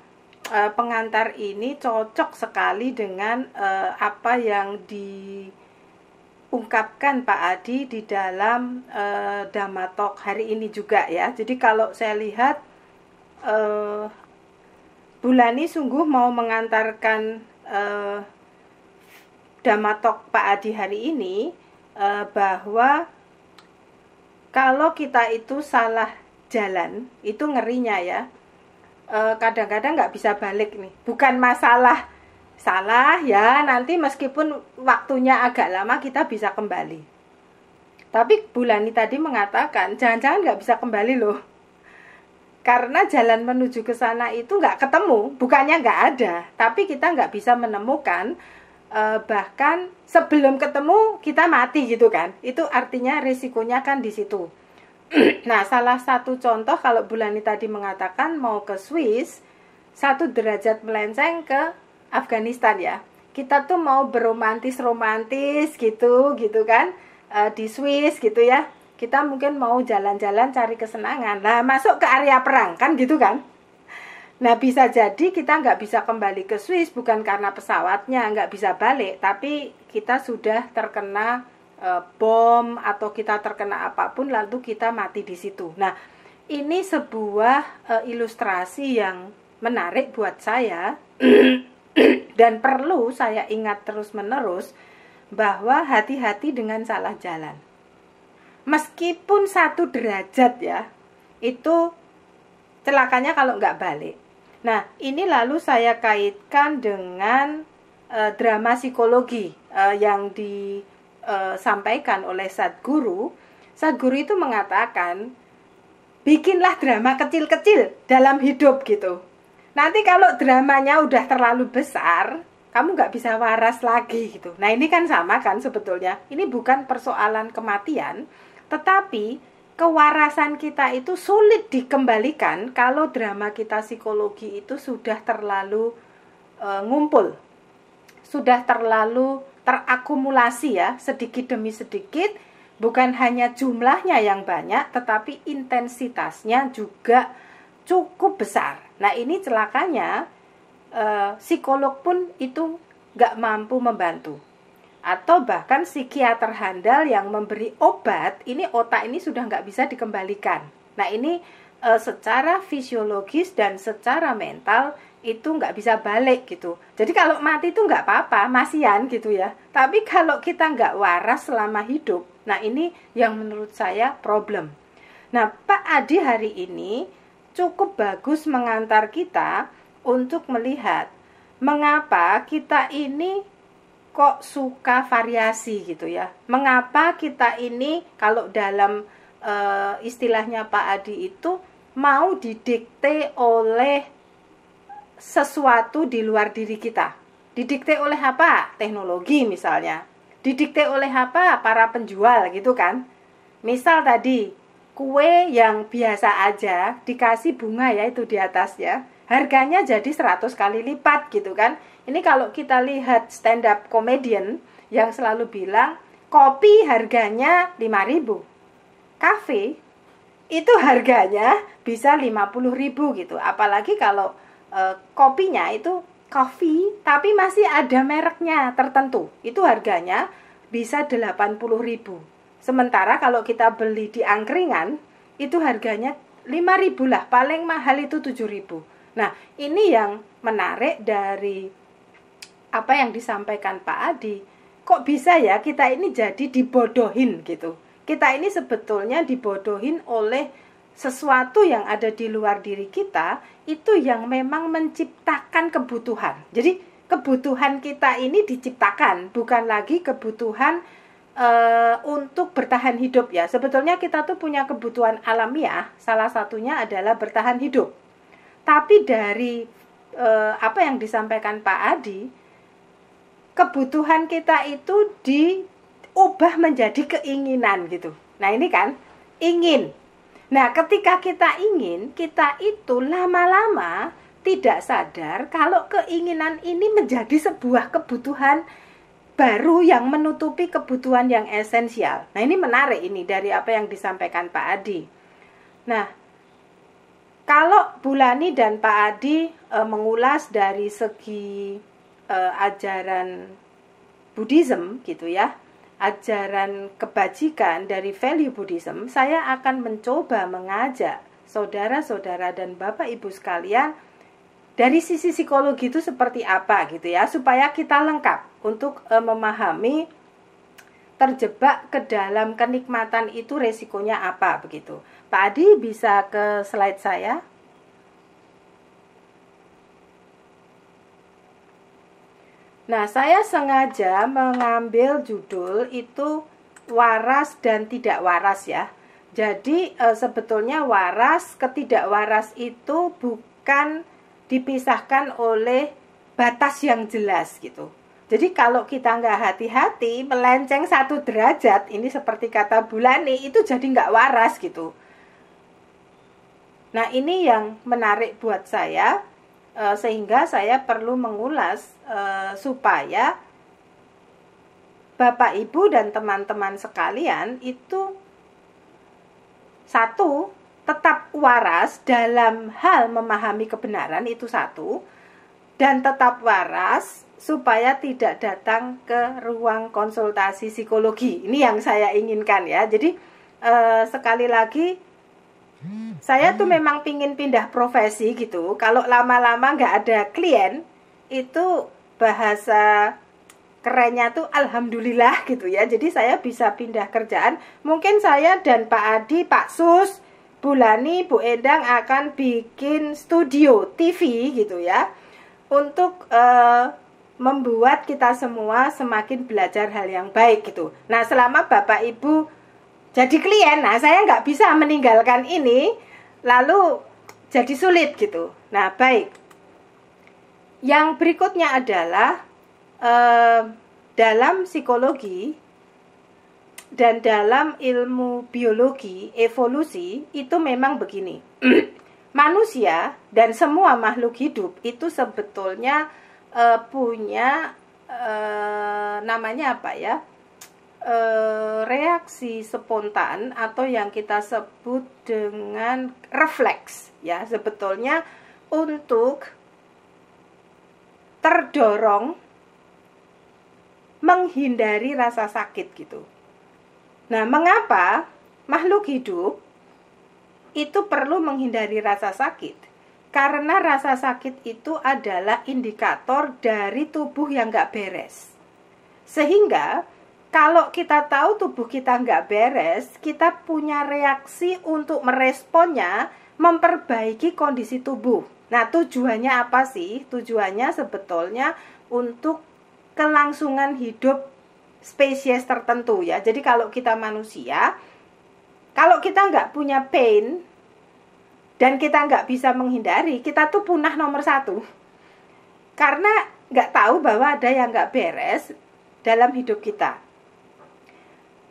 pengantar ini cocok sekali dengan apa yang diungkapkan Pak Adi di dalam Dhamma Talk hari ini juga ya. Jadi kalau saya lihat Bu Lani sungguh mau mengantarkan Dhamma Talk Pak Adi hari ini, bahwa kalau kita itu salah jalan, itu ngerinya ya. Kadang-kadang nggak bisa balik nih. Bukan masalah salah ya, nanti meskipun waktunya agak lama kita bisa kembali. Tapi Bu Lani tadi mengatakan jangan-jangan nggak bisa kembali loh. Karena jalan menuju ke sana itu nggak ketemu, bukannya nggak ada, tapi kita nggak bisa menemukan, bahkan sebelum ketemu kita mati gitu kan. Itu artinya risikonya kan di situ. Nah, salah satu contoh kalau Bu Lani tadi mengatakan mau ke Swiss, 1 derajat melenceng ke Afghanistan ya. Kita tuh mau beromantis-romantis gitu kan, di Swiss gitu ya. Kita mungkin mau jalan-jalan cari kesenangan. Nah, masuk ke area perang kan gitu kan. Nah, bisa jadi kita nggak bisa kembali ke Swiss bukan karena pesawatnya nggak bisa balik, tapi kita sudah terkena bom atau kita terkena apapun lalu kita mati di situ. Nah, ini sebuah ilustrasi yang menarik buat saya dan perlu saya ingat terus-menerus bahwa hati-hati dengan salah jalan. Meskipun 1 derajat ya, itu celakanya kalau nggak balik. Nah, ini lalu saya kaitkan dengan drama psikologi yang disampaikan oleh Sadhguru. Sadhguru itu mengatakan, bikinlah drama kecil-kecil dalam hidup gitu. Nanti kalau dramanya udah terlalu besar, kamu nggak bisa waras lagi gitu. Nah ini kan sama kan sebetulnya. Ini bukan persoalan kematian, tetapi kewarasan kita itu sulit dikembalikan kalau drama kita psikologi itu sudah terlalu ngumpul, sudah terlalu terakumulasi ya, sedikit demi sedikit. Bukan hanya jumlahnya yang banyak, tetapi intensitasnya juga cukup besar. Nah ini celakanya, psikolog pun itu nggak mampu membantu, atau bahkan psikiater handal yang memberi obat, ini otak ini sudah nggak bisa dikembalikan. Nah ini secara fisiologis dan secara mental itu nggak bisa balik gitu. Jadi kalau mati itu nggak apa-apa, masihan gitu ya. Tapi kalau kita nggak waras selama hidup, nah ini yang menurut saya problem. Nah Pak Adi hari ini cukup bagus mengantar kita untuk melihat mengapa kita ini kok suka variasi gitu ya. Mengapa kita ini kalau dalam istilahnya Pak Adi itu mau didikte oleh sesuatu di luar diri kita. Didikte oleh apa? Teknologi misalnya. Didikte oleh apa? Para penjual gitu kan. Misal tadi kue yang biasa aja dikasih bunga ya itu di atasnya, harganya jadi 100 kali lipat gitu kan. Ini kalau kita lihat stand up comedian yang selalu bilang kopi harganya 5.000, kafe itu harganya bisa 50.000 gitu. Apalagi kalau kopinya itu coffee tapi masih ada mereknya tertentu, itu harganya bisa 80.000. Sementara kalau kita beli di angkringan itu harganya 5.000 lah, paling mahal itu 7.000. Nah ini yang menarik dari apa yang disampaikan Pak Adi. Kok bisa ya kita ini jadi dibodohin gitu. Kita ini sebetulnya dibodohin oleh sesuatu yang ada di luar diri kita, itu yang memang menciptakan kebutuhan. Jadi kebutuhan kita ini diciptakan, bukan lagi kebutuhan untuk bertahan hidup ya. Sebetulnya kita tuh punya kebutuhan alamiah, salah satunya adalah bertahan hidup. Tapi dari apa yang disampaikan Pak Adi, kebutuhan kita itu diubah menjadi keinginan gitu. Nah ini kan ingin. Nah ketika kita ingin, kita itu lama-lama tidak sadar kalau keinginan ini menjadi sebuah kebutuhan baru yang menutupi kebutuhan yang esensial. Nah ini menarik ini dari apa yang disampaikan Pak Adi. Nah kalau Bu Lani dan Pak Adi mengulas dari segi ajaran Buddhism gitu ya, ajaran kebajikan dari value Buddhism, saya akan mencoba mengajak saudara-saudara dan Bapak Ibu sekalian dari sisi psikologi itu seperti apa gitu ya, supaya kita lengkap untuk memahami terjebak ke dalam kenikmatan itu resikonya apa begitu. Pak Adi bisa ke slide saya. Nah, saya sengaja mengambil judul itu waras dan tidak waras ya. Jadi sebetulnya waras, ketidakwaras itu bukan dipisahkan oleh batas yang jelas gitu. Jadi kalau kita nggak hati-hati, melenceng 1 derajat, ini seperti kata Bu Lani, itu jadi nggak waras gitu. Nah ini yang menarik buat saya, sehingga saya perlu mengulas supaya Bapak Ibu dan teman-teman sekalian itu satu, tetap waras dalam hal memahami kebenaran itu satu, dan tetap waras supaya tidak datang ke ruang konsultasi psikologi. Ini yang saya inginkan ya. Jadi sekali lagi saya tuh memang pingin pindah profesi gitu. Kalau lama-lama nggak ada klien, itu bahasa kerennya tuh alhamdulillah gitu ya. Jadi saya bisa pindah kerjaan. Mungkin saya dan Pak Adi, Pak Sus, Bu Lani, Bu Endang akan bikin studio TV gitu ya, untuk membuat kita semua semakin belajar hal yang baik gitu. Nah selama Bapak Ibu jadi klien, nah saya nggak bisa meninggalkan ini, lalu jadi sulit gitu. Nah baik, yang berikutnya adalah dalam psikologi dan dalam ilmu biologi evolusi itu memang begini. Manusia dan semua makhluk hidup itu sebetulnya punya namanya apa ya, reaksi spontan atau yang kita sebut dengan refleks ya, sebetulnya untuk terdorong menghindari rasa sakit gitu. Nah, mengapa makhluk hidup itu perlu menghindari rasa sakit? Karena rasa sakit itu adalah indikator dari tubuh yang nggak beres. Sehingga kalau kita tahu tubuh kita nggak beres, kita punya reaksi untuk meresponnya, memperbaiki kondisi tubuh. Nah, tujuannya apa sih? Tujuannya sebetulnya untuk kelangsungan hidup spesies tertentu ya. Jadi kalau kita manusia, kalau kita nggak punya pain dan kita nggak bisa menghindari, kita tuh punah nomor 1. Karena nggak tahu bahwa ada yang nggak beres dalam hidup kita.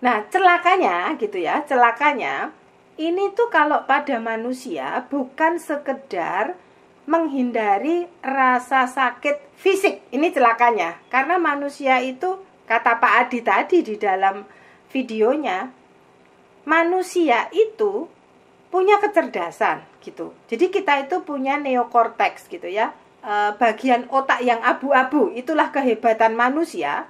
Nah, celakanya gitu ya, celakanya ini tuh kalau pada manusia bukan sekedar menghindari rasa sakit fisik. Ini celakanya. Karena manusia itu, kata Pak Adi tadi di dalam videonya, manusia itu punya kecerdasan gitu. Jadi kita itu punya neokorteks gitu ya, bagian otak yang abu-abu. Itulah kehebatan manusia.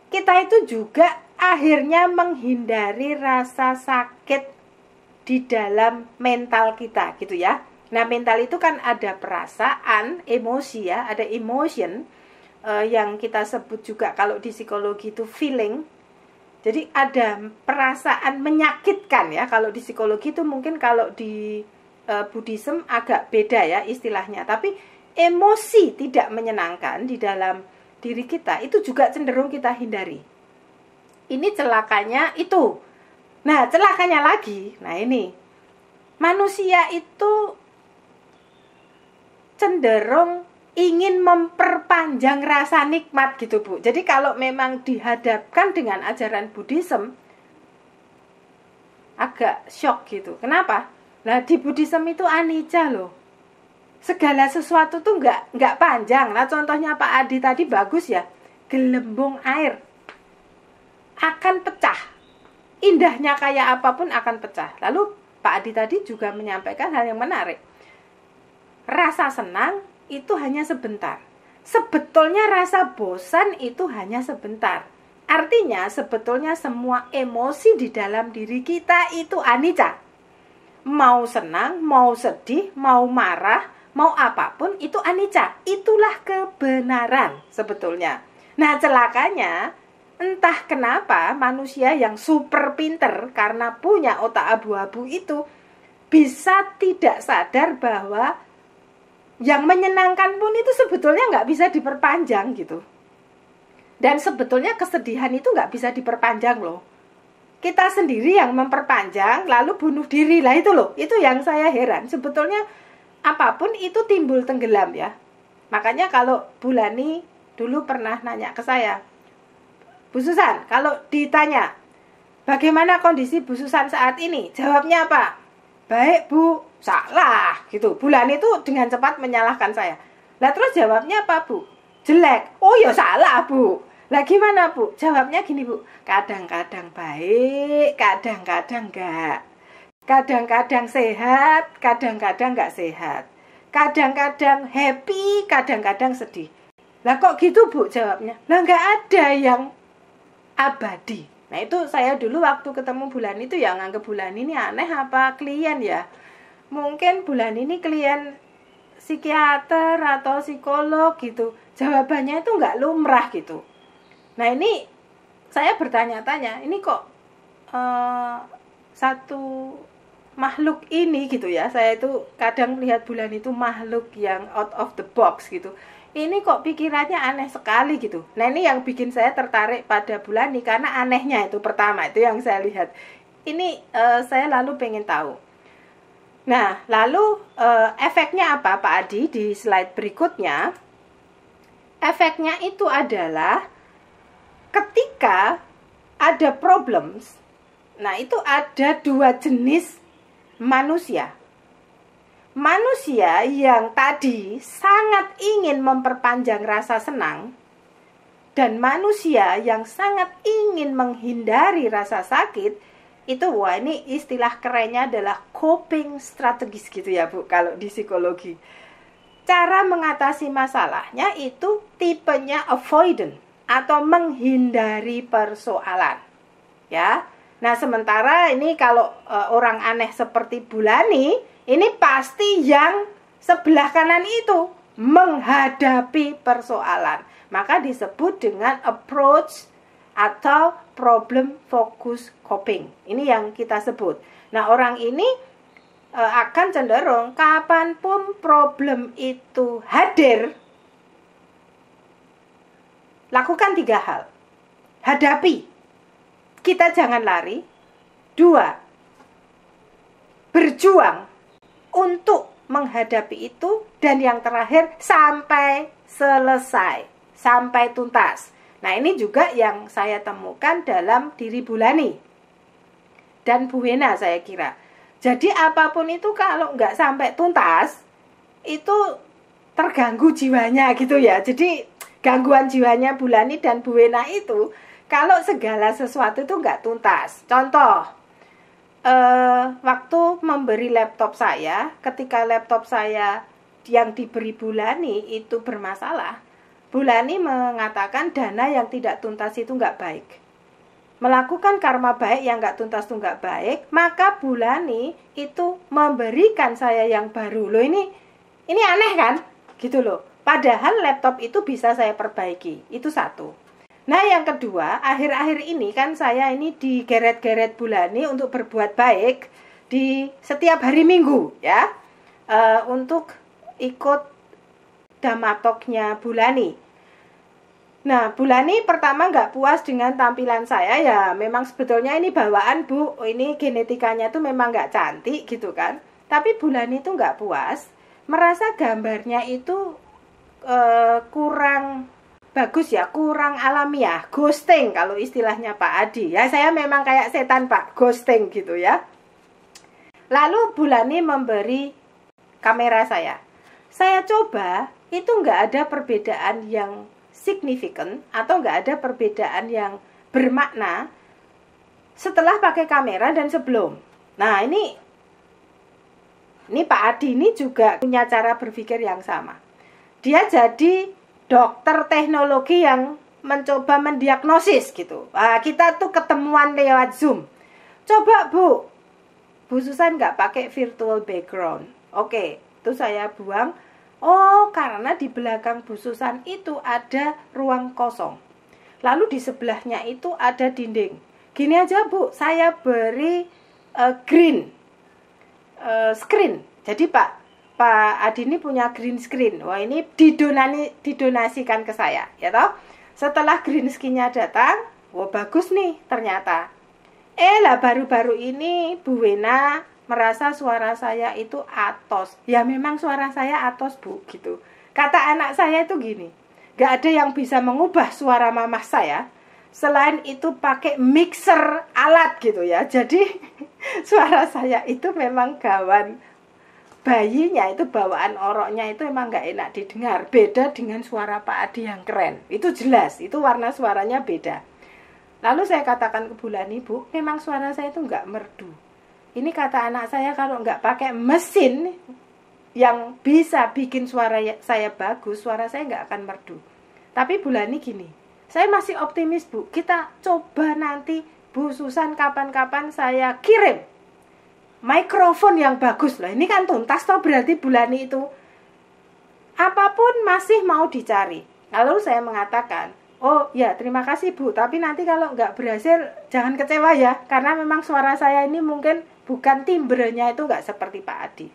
Kita itu juga akhirnya menghindari rasa sakit di dalam mental kita gitu ya. Nah, mental itu kan ada perasaan, emosi ya, ada emotion yang kita sebut juga kalau di psikologi itu feeling. Jadi ada perasaan menyakitkan ya. Kalau di psikologi itu mungkin kalau di Buddhism agak beda ya istilahnya. Tapi emosi tidak menyenangkan di dalam diri kita itu juga cenderung kita hindari. Ini celakanya itu. Nah, celakanya lagi, nah ini, manusia itu cenderung ingin memperpanjang rasa nikmat gitu Bu. Jadi kalau memang dihadapkan dengan ajaran Buddhism, agak shock gitu. Kenapa? Nah, di Buddhism itu anicca loh. Segala sesuatu tuh nggak panjang. Nah, contohnya Pak Adi tadi bagus ya. Gelembung air akan pecah. Indahnya kayak apapun akan pecah. Lalu Pak Adi tadi juga menyampaikan hal yang menarik. Rasa senang itu hanya sebentar. Sebetulnya rasa bosan itu hanya sebentar. Artinya sebetulnya semua emosi di dalam diri kita itu anicca. Mau senang, mau sedih, mau marah, mau apapun itu anicca. Itulah kebenaran sebetulnya. Nah, celakanya entah kenapa manusia yang super pinter karena punya otak abu-abu itu bisa tidak sadar bahwa yang menyenangkan pun itu sebetulnya nggak bisa diperpanjang gitu. Dan sebetulnya kesedihan itu nggak bisa diperpanjang loh. Kita sendiri yang memperpanjang lalu bunuh diri lah itu loh. Itu yang saya heran. Sebetulnya apapun itu timbul tenggelam ya. Makanya kalau Bulani dulu pernah nanya ke saya, Bu Susan, kalau ditanya bagaimana kondisi Bu Susan saat ini, jawabnya apa? Baik Bu, salah gitu. Bulani itu dengan cepat menyalahkan saya. Lah terus jawabnya apa Bu? Jelek. Oh ya salah Bu. Lah gimana Bu? Jawabnya gini Bu, kadang-kadang baik, kadang-kadang enggak. Kadang-kadang sehat, kadang-kadang enggak sehat. Kadang-kadang happy, kadang-kadang sedih. Lah kok gitu Bu jawabnya? Lah enggak ada yang abadi. Nah itu saya dulu waktu ketemu Bulani itu ya nganggep Bulani ini aneh apa klien ya. Mungkin Bulani ini klien psikiater atau psikolog gitu. Jawabannya itu nggak lumrah gitu. Nah ini saya bertanya-tanya, ini kok satu makhluk ini gitu ya. Saya itu kadang lihat Bulani itu makhluk yang out of the box gitu. Ini kok pikirannya aneh sekali gitu. Nah ini yang bikin saya tertarik pada Bulani karena anehnya itu pertama itu yang saya lihat. Ini saya lalu pengen tahu. Nah lalu efeknya apa Pak Adi di slide berikutnya? efeknya itu adalah ketika ada problems, nah itu ada dua jenis manusia. Manusia yang tadi sangat ingin memperpanjang rasa senang, dan manusia yang sangat ingin menghindari rasa sakit, itu wah ini istilah kerennya adalah coping strategis gitu ya Bu, kalau di psikologi. Cara mengatasi masalahnya itu tipenya avoidant atau menghindari persoalan. Ya. Nah, sementara ini kalau orang aneh seperti Bulani, ini pasti yang sebelah kanan itu menghadapi persoalan. Maka disebut dengan approach atau problem focus coping. Ini yang kita sebut. Nah, orang ini akan cenderung kapanpun problem itu hadir, lakukan 3 hal. Hadapi, kita jangan lari. 2, berjuang untuk menghadapi itu. Dan yang terakhir, sampai selesai, sampai tuntas. Nah, ini juga yang saya temukan dalam diri Bulani dan Bu Wena, saya kira. Jadi apapun itu kalau nggak sampai tuntas, itu terganggu jiwanya gitu ya. Jadi gangguan jiwanya Bulani dan Bu Wena itu, kalau segala sesuatu itu nggak tuntas. Contoh, waktu memberi laptop saya, ketika laptop saya yang diberi Bulani itu bermasalah, Bulani mengatakan dana yang tidak tuntas itu nggak baik. Melakukan karma baik yang nggak tuntas itu nggak baik, maka Bulani itu memberikan saya yang baru. Loh ini aneh kan? Gitu loh. Padahal laptop itu bisa saya perbaiki. Itu satu. Nah, yang kedua, akhir-akhir ini kan saya ini digeret-geret Bulani untuk berbuat baik di setiap hari Minggu ya. Untuk ikut Damatoknya Bulani. Nah, Bulani pertama nggak puas dengan tampilan saya, ya memang sebetulnya ini bawaan Bu, ini genetikanya tuh memang nggak cantik gitu kan. Tapi Bulani itu nggak puas, merasa gambarnya itu kurang bagus ya, kurang alamiah, ghosting kalau istilahnya Pak Adi. Ya saya memang kayak setan Pak, ghosting gitu ya. Lalu Bulani memberi kamera saya. Saya coba, itu nggak ada perbedaan yang signifikan atau nggak ada perbedaan yang bermakna setelah pakai kamera dan sebelum. Nah, ini Pak Adi ini juga punya cara berpikir yang sama. Dia jadi dokter teknologi yang mencoba mendiagnosis gitu. Nah, kita tuh ketemuan lewat Zoom. Coba Bu Susan nggak pakai virtual background. Oke, itu saya buang. Oh, karena di belakang Bu Susan itu ada ruang kosong. Lalu di sebelahnya itu ada dinding. Gini aja Bu, saya beri green screen. Jadi Pak Adi ini punya green screen. Wah, ini didonasikan ke saya, ya toh. Setelah green screen-nya datang, wah bagus nih ternyata. Lah baru-baru ini Bu Wena merasa suara saya itu atos. Ya memang suara saya atos Bu, gitu. Kata anak saya itu gini, gak ada yang bisa mengubah suara mamah saya selain itu pakai mixer alat gitu ya. Jadi suara saya itu memang gawan bayinya, itu bawaan oroknya itu memang gak enak didengar. Beda dengan suara Pak Adi yang keren. Itu jelas, itu warna suaranya beda. Lalu saya katakan ke Bulani, Bu, memang suara saya itu gak merdu. Ini kata anak saya, kalau nggak pakai mesin yang bisa bikin suara saya bagus, suara saya nggak akan merdu. Tapi Bulani gini, saya masih optimis Bu, kita coba nanti Bu Susan kapan-kapan saya kirim mikrofon yang bagus lah. Ini kan tuntas toh, berarti Bulani itu apapun masih mau dicari. Lalu saya mengatakan, oh ya terima kasih Bu, tapi nanti kalau nggak berhasil jangan kecewa ya, karena memang suara saya ini mungkin bukan timbrenya itu nggak seperti Pak Adi.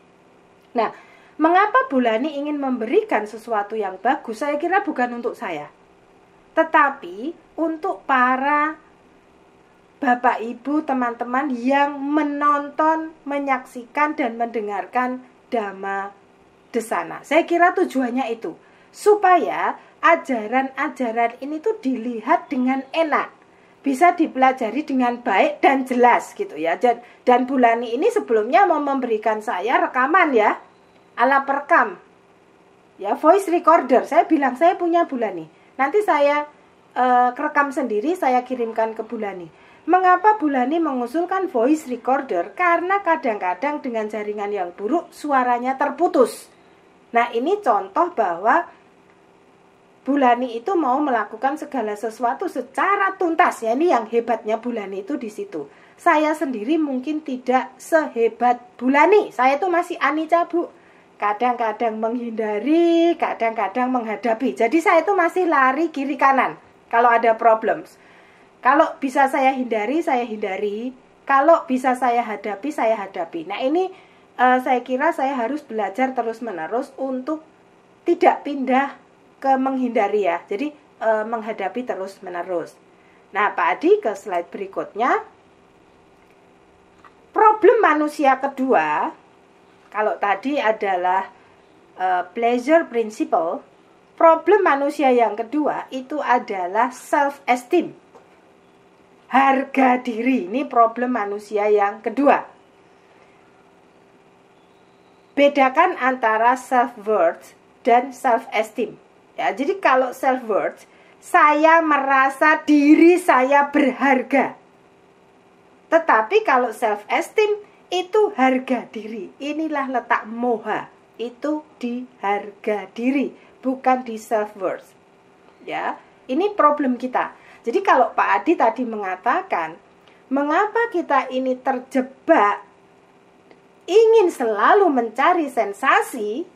Nah, mengapa Bulani ingin memberikan sesuatu yang bagus? Saya kira bukan untuk saya, tetapi untuk para Bapak Ibu, teman-teman yang menonton, menyaksikan dan mendengarkan Dhamma Desana. Saya kira tujuannya itu. supaya ajaran-ajaran ini tuh dilihat dengan enak, bisa dipelajari dengan baik dan jelas gitu ya. Dan Bulani ini sebelumnya mau memberikan saya rekaman ya, ala perekam ya, voice recorder. Saya bilang saya punya Bulani, nanti saya rekam sendiri, saya kirimkan ke Bulani. Mengapa Bulani mengusulkan voice recorder? Karena kadang-kadang dengan jaringan yang buruk suaranya terputus. Nah, ini contoh bahwa Bulani itu mau melakukan segala sesuatu secara tuntas ya. Ini yang hebatnya Bulani itu di situ. Saya sendiri mungkin tidak sehebat Bulani. Saya itu masih Anica, Bu. Kadang-kadang menghindari, kadang-kadang menghadapi. Jadi saya itu masih lari kiri kanan kalau ada problems. Kalau bisa saya hindari, saya hindari. Kalau bisa saya hadapi, saya hadapi. Nah, ini saya kira saya harus belajar terus-menerus untuk tidak pindah ke menghindari ya. Jadi menghadapi terus-menerus. Nah, Pak Adi ke slide berikutnya. Problem manusia kedua, kalau tadi adalah pleasure principle, problem manusia yang kedua itu adalah self-esteem. Harga diri, ini problem manusia yang kedua. Bedakan antara self-worth dan self-esteem. Ya, jadi kalau self-worth, saya merasa diri saya berharga. Tetapi kalau self-esteem, itu harga diri. Inilah letak moha. Itu di harga diri, bukan di self-worth. Ya, ini problem kita. Jadi kalau Pak Adi tadi mengatakan, mengapa kita ini terjebak, ingin selalu mencari sensasi,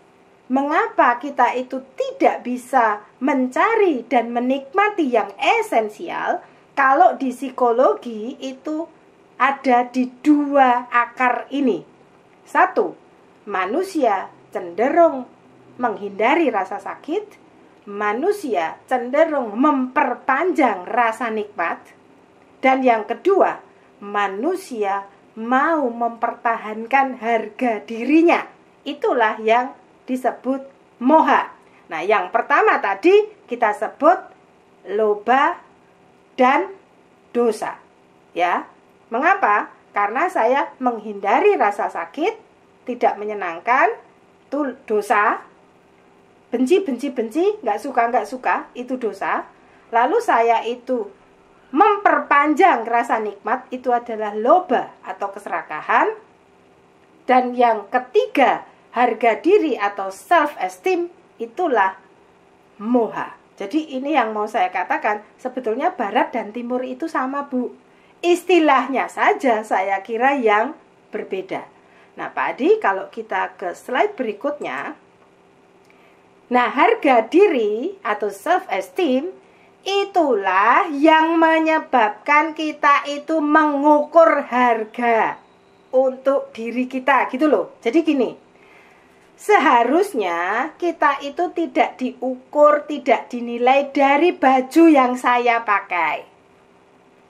mengapa kita itu tidak bisa mencari dan menikmati yang esensial? Kalau di psikologi itu ada di dua akar ini. Satu, manusia cenderung menghindari rasa sakit. Manusia cenderung memperpanjang rasa nikmat. Dan yang kedua, manusia mau mempertahankan harga dirinya. Itulah yang disebut moha. Nah, yang pertama tadi kita sebut loba dan dosa. Ya. Mengapa? Karena saya menghindari rasa sakit, tidak menyenangkan, itu dosa. Benci, nggak suka, itu dosa. Lalu saya itu memperpanjang rasa nikmat, itu adalah loba atau keserakahan. Dan yang ketiga, harga diri atau self-esteem, itulah moha. Jadi ini yang mau saya katakan, sebetulnya barat dan timur itu sama, Bu. Istilahnya saja saya kira yang berbeda. Nah, Pak Adi, kalau kita ke slide berikutnya. Nah, harga diri atau self-esteem, itulah yang menyebabkan kita itu mengukur harga untuk diri kita, gitu loh. Jadi gini, seharusnya kita itu tidak diukur, tidak dinilai dari baju yang saya pakai.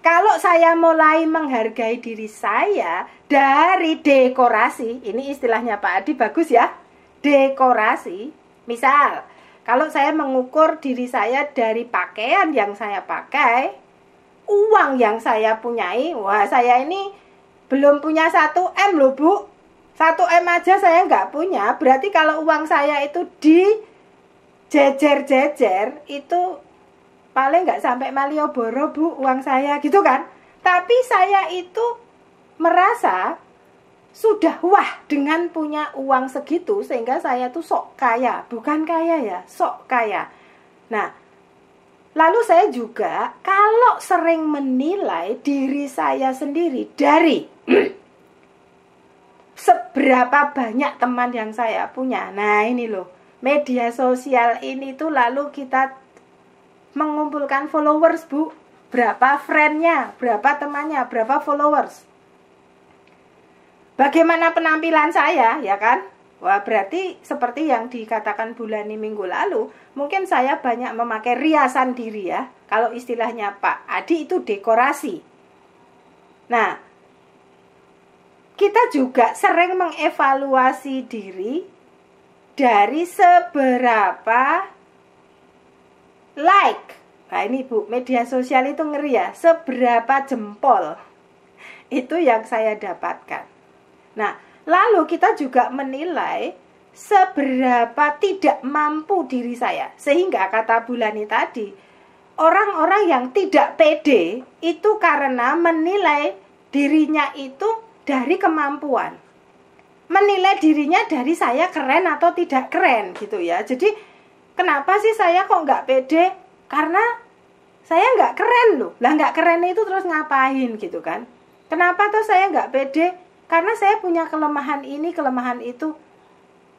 Kalau saya mulai menghargai diri saya dari dekorasi, ini istilahnya Pak Adi bagus ya, dekorasi. Misal, kalau saya mengukur diri saya dari pakaian yang saya pakai, uang yang saya punyai, wah saya ini belum punya 1M loh, Bu. 1M aja saya nggak punya. Berarti kalau uang saya itu dijejer-jejer, itu paling nggak sampai Malioboro, Bu, uang saya, gitu kan. Tapi saya itu merasa sudah wah dengan punya uang segitu, sehingga saya tuh sok kaya. Bukan kaya ya, sok kaya. Nah, lalu saya juga kalau sering menilai diri saya sendiri dari seberapa banyak teman yang saya punya. Nah, ini loh, media sosial ini tuh lalu kita mengumpulkan followers, Bu. Berapa friendnya, berapa temannya, berapa followers. Bagaimana penampilan saya, ya kan? Wah, berarti seperti yang dikatakan Bulani minggu lalu, mungkin saya banyak memakai riasan diri ya. Kalau istilahnya Pak Adi itu dekorasi. Nah, kita juga sering mengevaluasi diri dari seberapa like. Nah ini Bu, media sosial itu ngeri ya, seberapa jempol itu yang saya dapatkan. Nah, lalu kita juga menilai seberapa tidak mampu diri saya. Sehingga kata Bulani tadi, orang-orang yang tidak pede itu karena menilai dirinya itu dari kemampuan. Menilai dirinya dari saya keren atau tidak keren gitu ya. Jadi kenapa sih saya kok nggak pede? Karena saya nggak keren loh. Lah nggak keren itu terus ngapain gitu kan? Kenapa tuh saya nggak pede? Karena saya punya kelemahan ini, kelemahan itu.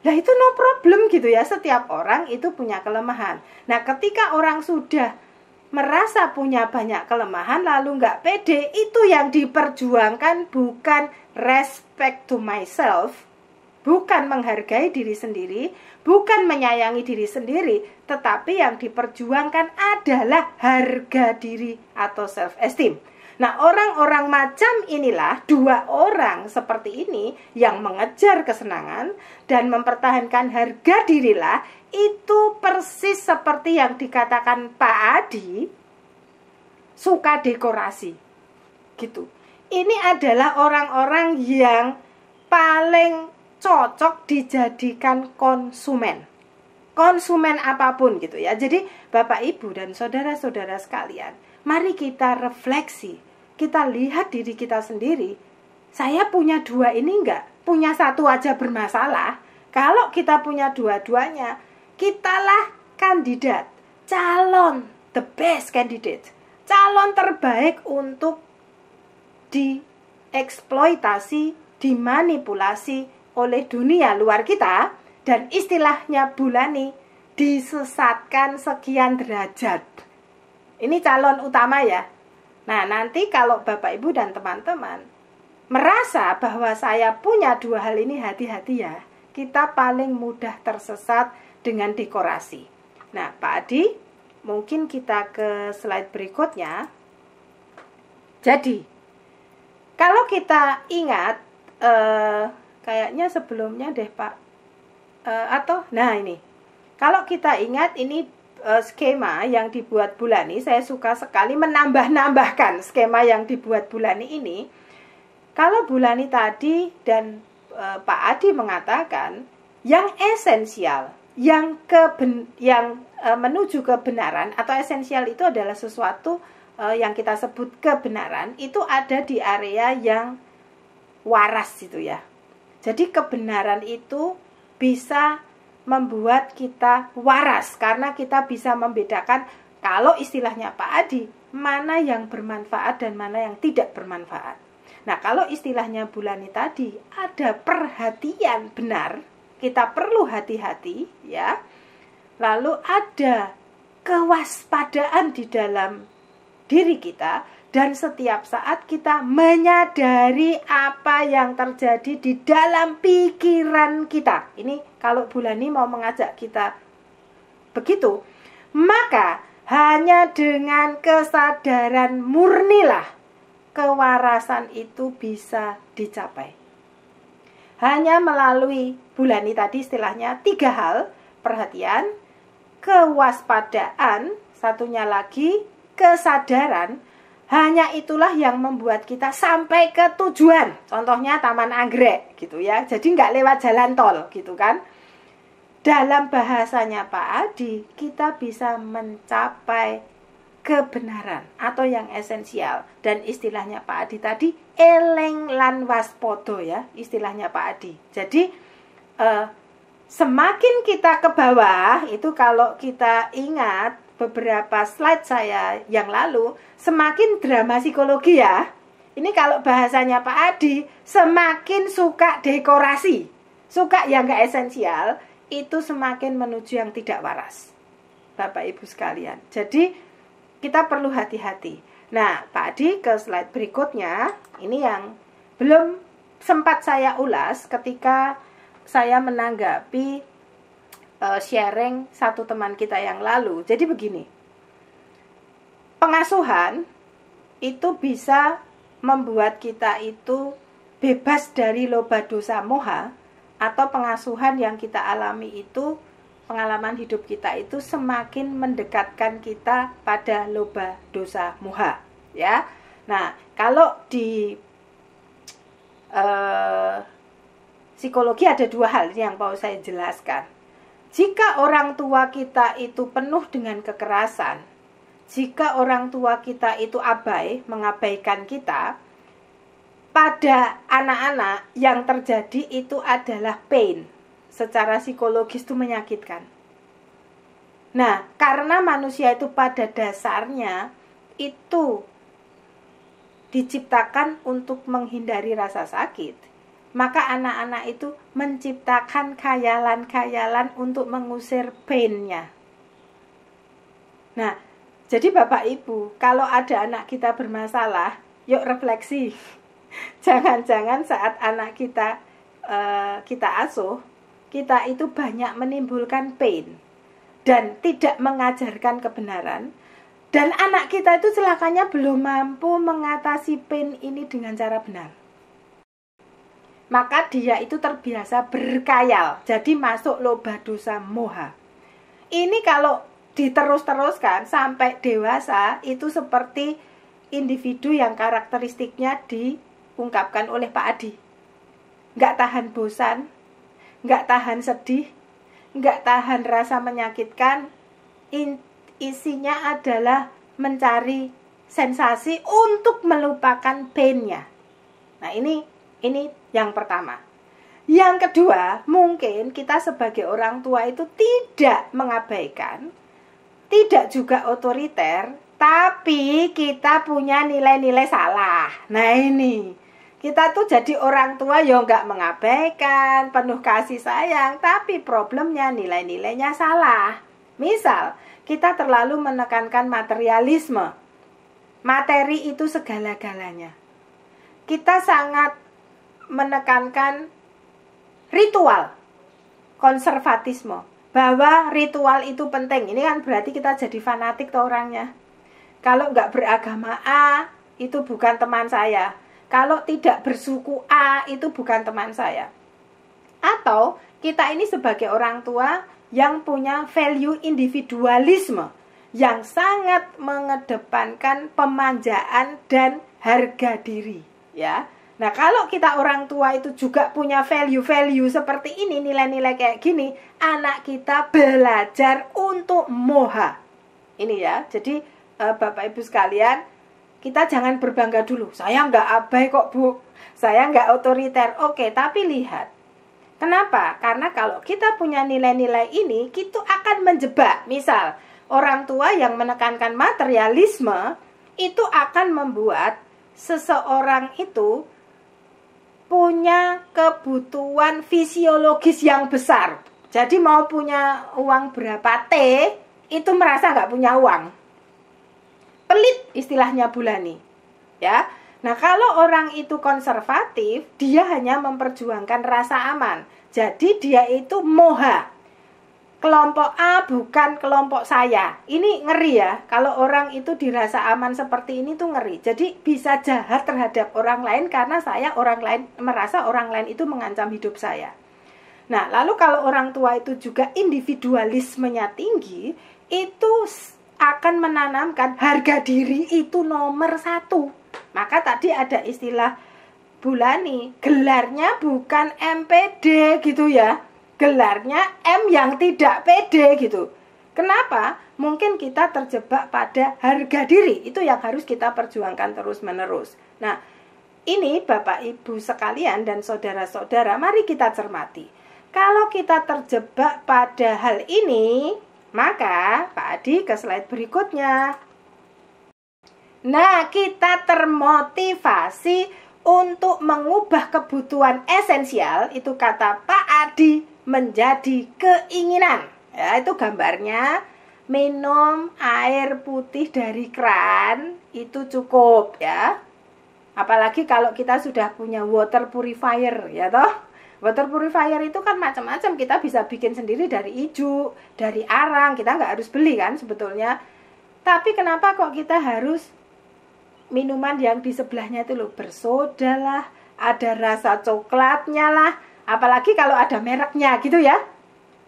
Lah itu no problem gitu ya. Setiap orang itu punya kelemahan. Nah ketika orang sudah merasa punya banyak kelemahan lalu nggak pede, itu yang diperjuangkan bukan respect to myself, bukan menghargai diri sendiri, bukan menyayangi diri sendiri, tetapi yang diperjuangkan adalah harga diri atau self esteem. Nah, orang-orang macam inilah, dua orang seperti ini yang mengejar kesenangan dan mempertahankan harga dirilah, itu persis seperti yang dikatakan Pak Adi, suka dekorasi gitu. Ini adalah orang-orang yang paling cocok dijadikan konsumen apapun gitu ya. Jadi Bapak Ibu dan saudara-saudara sekalian, mari kita refleksi, kita lihat diri kita sendiri. Saya punya dua ini enggak? Punya satu aja bermasalah. Kalau kita punya dua-duanya, kitalah kandidat, calon, the best candidate, calon terbaik untuk dieksploitasi, dimanipulasi oleh dunia luar kita, dan istilahnya Bulani, disesatkan sekian derajat. Ini calon utama ya. Nah nanti kalau Bapak Ibu dan teman-teman merasa bahwa saya punya dua hal ini, hati-hati ya. Kita paling mudah tersesat dengan dekorasi. Nah Pak Adi, mungkin kita ke slide berikutnya. Jadi kalau kita ingat, kayaknya sebelumnya deh Pak, nah ini, kalau kita ingat ini skema yang dibuat Bulani, saya suka sekali menambah-nambahkan skema yang dibuat Bulani ini. Kalau Bulani tadi dan Pak Adi mengatakan yang esensial, yang menuju kebenaran atau esensial itu adalah sesuatu yang kita sebut kebenaran, itu ada di area yang waras gitu ya. Jadi kebenaran itu bisa membuat kita waras karena kita bisa membedakan, kalau istilahnya Pak Adi, mana yang bermanfaat dan mana yang tidak bermanfaat. Nah kalau istilahnya Bulani tadi, ada perhatian benar, kita perlu hati-hati ya. Lalu ada kewaspadaan di dalam diri kita, dan setiap saat kita menyadari apa yang terjadi di dalam pikiran kita. Ini kalau Bulani mau mengajak kita begitu, maka hanya dengan kesadaran murnilah kewarasan itu bisa dicapai. Hanya melalui Bulani tadi istilahnya 3 hal, perhatian, kewaspadaan, satunya lagi kesadaran. Hanya itulah yang membuat kita sampai ke tujuan. Contohnya Taman Anggrek gitu ya. Jadi nggak lewat jalan tol gitu kan. Dalam bahasanya Pak Adi, kita bisa mencapai kebenaran atau yang esensial. Dan istilahnya Pak Adi tadi, eleng lan waspodo ya, istilahnya Pak Adi. Jadi semakin kita ke bawah, itu kalau kita ingat beberapa slide saya yang lalu, semakin drama psikologi ya. Ini kalau bahasanya Pak Adi, semakin suka dekorasi, suka yang gak esensial, itu semakin menuju yang tidak waras, Bapak Ibu sekalian. Jadi kita perlu hati-hati. Nah Pak Adi ke slide berikutnya, ini yang belum sempat saya ulas ketika saya menanggapi sharing satu teman kita yang lalu. Jadi begini, pengasuhan itu bisa membuat kita itu bebas dari loba dosa moha, atau pengasuhan yang kita alami itu pengalaman hidup kita itu semakin mendekatkan kita pada loba dosa moha, ya. Nah, kalau di psikologi ada dua hal yang mau saya jelaskan. Jika orang tua kita itu penuh dengan kekerasan, jika orang tua kita itu abai, mengabaikan kita, pada anak-anak yang terjadi itu adalah pain. Secara psikologis itu menyakitkan. Nah, karena manusia itu pada dasarnya itu diciptakan untuk menghindari rasa sakit, maka anak-anak itu menciptakan khayalan-khayalan untuk mengusir pain-nya. Nah, jadi Bapak Ibu, kalau ada anak kita bermasalah, yuk refleksi. Jangan-jangan saat anak kita asuh, kita itu banyak menimbulkan pain dan tidak mengajarkan kebenaran. Dan anak kita itu celakanya belum mampu mengatasi pain ini dengan cara benar. Maka dia itu terbiasa berkhayal, jadi masuk loba dosa moha. Ini kalau diterus-teruskan sampai dewasa, itu seperti individu yang karakteristiknya diungkapkan oleh Pak Adi. Nggak tahan bosan, nggak tahan sedih, nggak tahan rasa menyakitkan, isinya adalah mencari sensasi untuk melupakan pain-nya. Nah, ini yang pertama. Yang kedua, mungkin kita sebagai orang tua itu tidak mengabaikan, tidak juga otoriter, tapi kita punya nilai-nilai salah. Nah, ini kita tuh jadi orang tua yang nggak mengabaikan, penuh kasih sayang, tapi problemnya nilai-nilainya salah. Misal, kita terlalu menekankan materialisme. Materi itu segala-galanya. Kita sangat menekankan ritual, konservatisme, bahwa ritual itu penting. Ini kan berarti kita jadi fanatik tuh orangnya. Kalau nggak beragama A, itu bukan teman saya. Kalau tidak bersuku A, itu bukan teman saya. Atau kita ini sebagai orang tua yang punya value individualisme, yang sangat mengedepankan pemanjaan dan harga diri, ya. Nah, kalau kita orang tua itu juga punya value-value seperti ini, nilai-nilai kayak gini, anak kita belajar untuk moha. Ini ya, jadi Bapak Ibu sekalian, kita jangan berbangga dulu. Saya nggak abai kok, Bu. Saya nggak otoriter. Oke, tapi lihat. Kenapa? Karena kalau kita punya nilai-nilai ini, kita akan menjebak. Misal, orang tua yang menekankan materialisme, itu akan membuat seseorang itu punya kebutuhan fisiologis yang besar. Jadi mau punya uang berapa T, itu merasa nggak punya uang. Pelit istilahnya Bulani. Ya. Nah, kalau orang itu konservatif, dia hanya memperjuangkan rasa aman. Jadi dia itu moha. Kelompok A bukan kelompok saya. Ini ngeri ya. Kalau orang itu dirasa aman seperti ini tuh ngeri. Jadi bisa jahat terhadap orang lain karena orang lain merasa orang lain itu mengancam hidup saya. Nah, lalu kalau orang tua itu juga individualismenya tinggi, itu akan menanamkan harga diri itu nomor 1. Maka tadi ada istilah Bulani, gelarnya bukan MPD gitu ya. Gelarnya M yang tidak pede gitu. Kenapa? Mungkin kita terjebak pada harga diri. Itu yang harus kita perjuangkan terus-menerus. Nah, ini Bapak Ibu sekalian dan saudara-saudara, mari kita cermati. Kalau kita terjebak pada hal ini, maka Pak Adi ke slide berikutnya. Nah, kita termotivasi untuk mengubah kebutuhan esensial, itu kata Pak Adi, menjadi keinginan. Ya, itu gambarnya minum air putih dari keran itu cukup ya. Apalagi kalau kita sudah punya water purifier ya toh. Water purifier itu kan macam-macam, kita bisa bikin sendiri dari ijuk, dari arang, kita nggak harus beli kan sebetulnya. Tapi kenapa kok kita harus minuman yang di sebelahnya itu loh bersoda lah, ada rasa coklatnya lah, apalagi kalau ada mereknya gitu ya.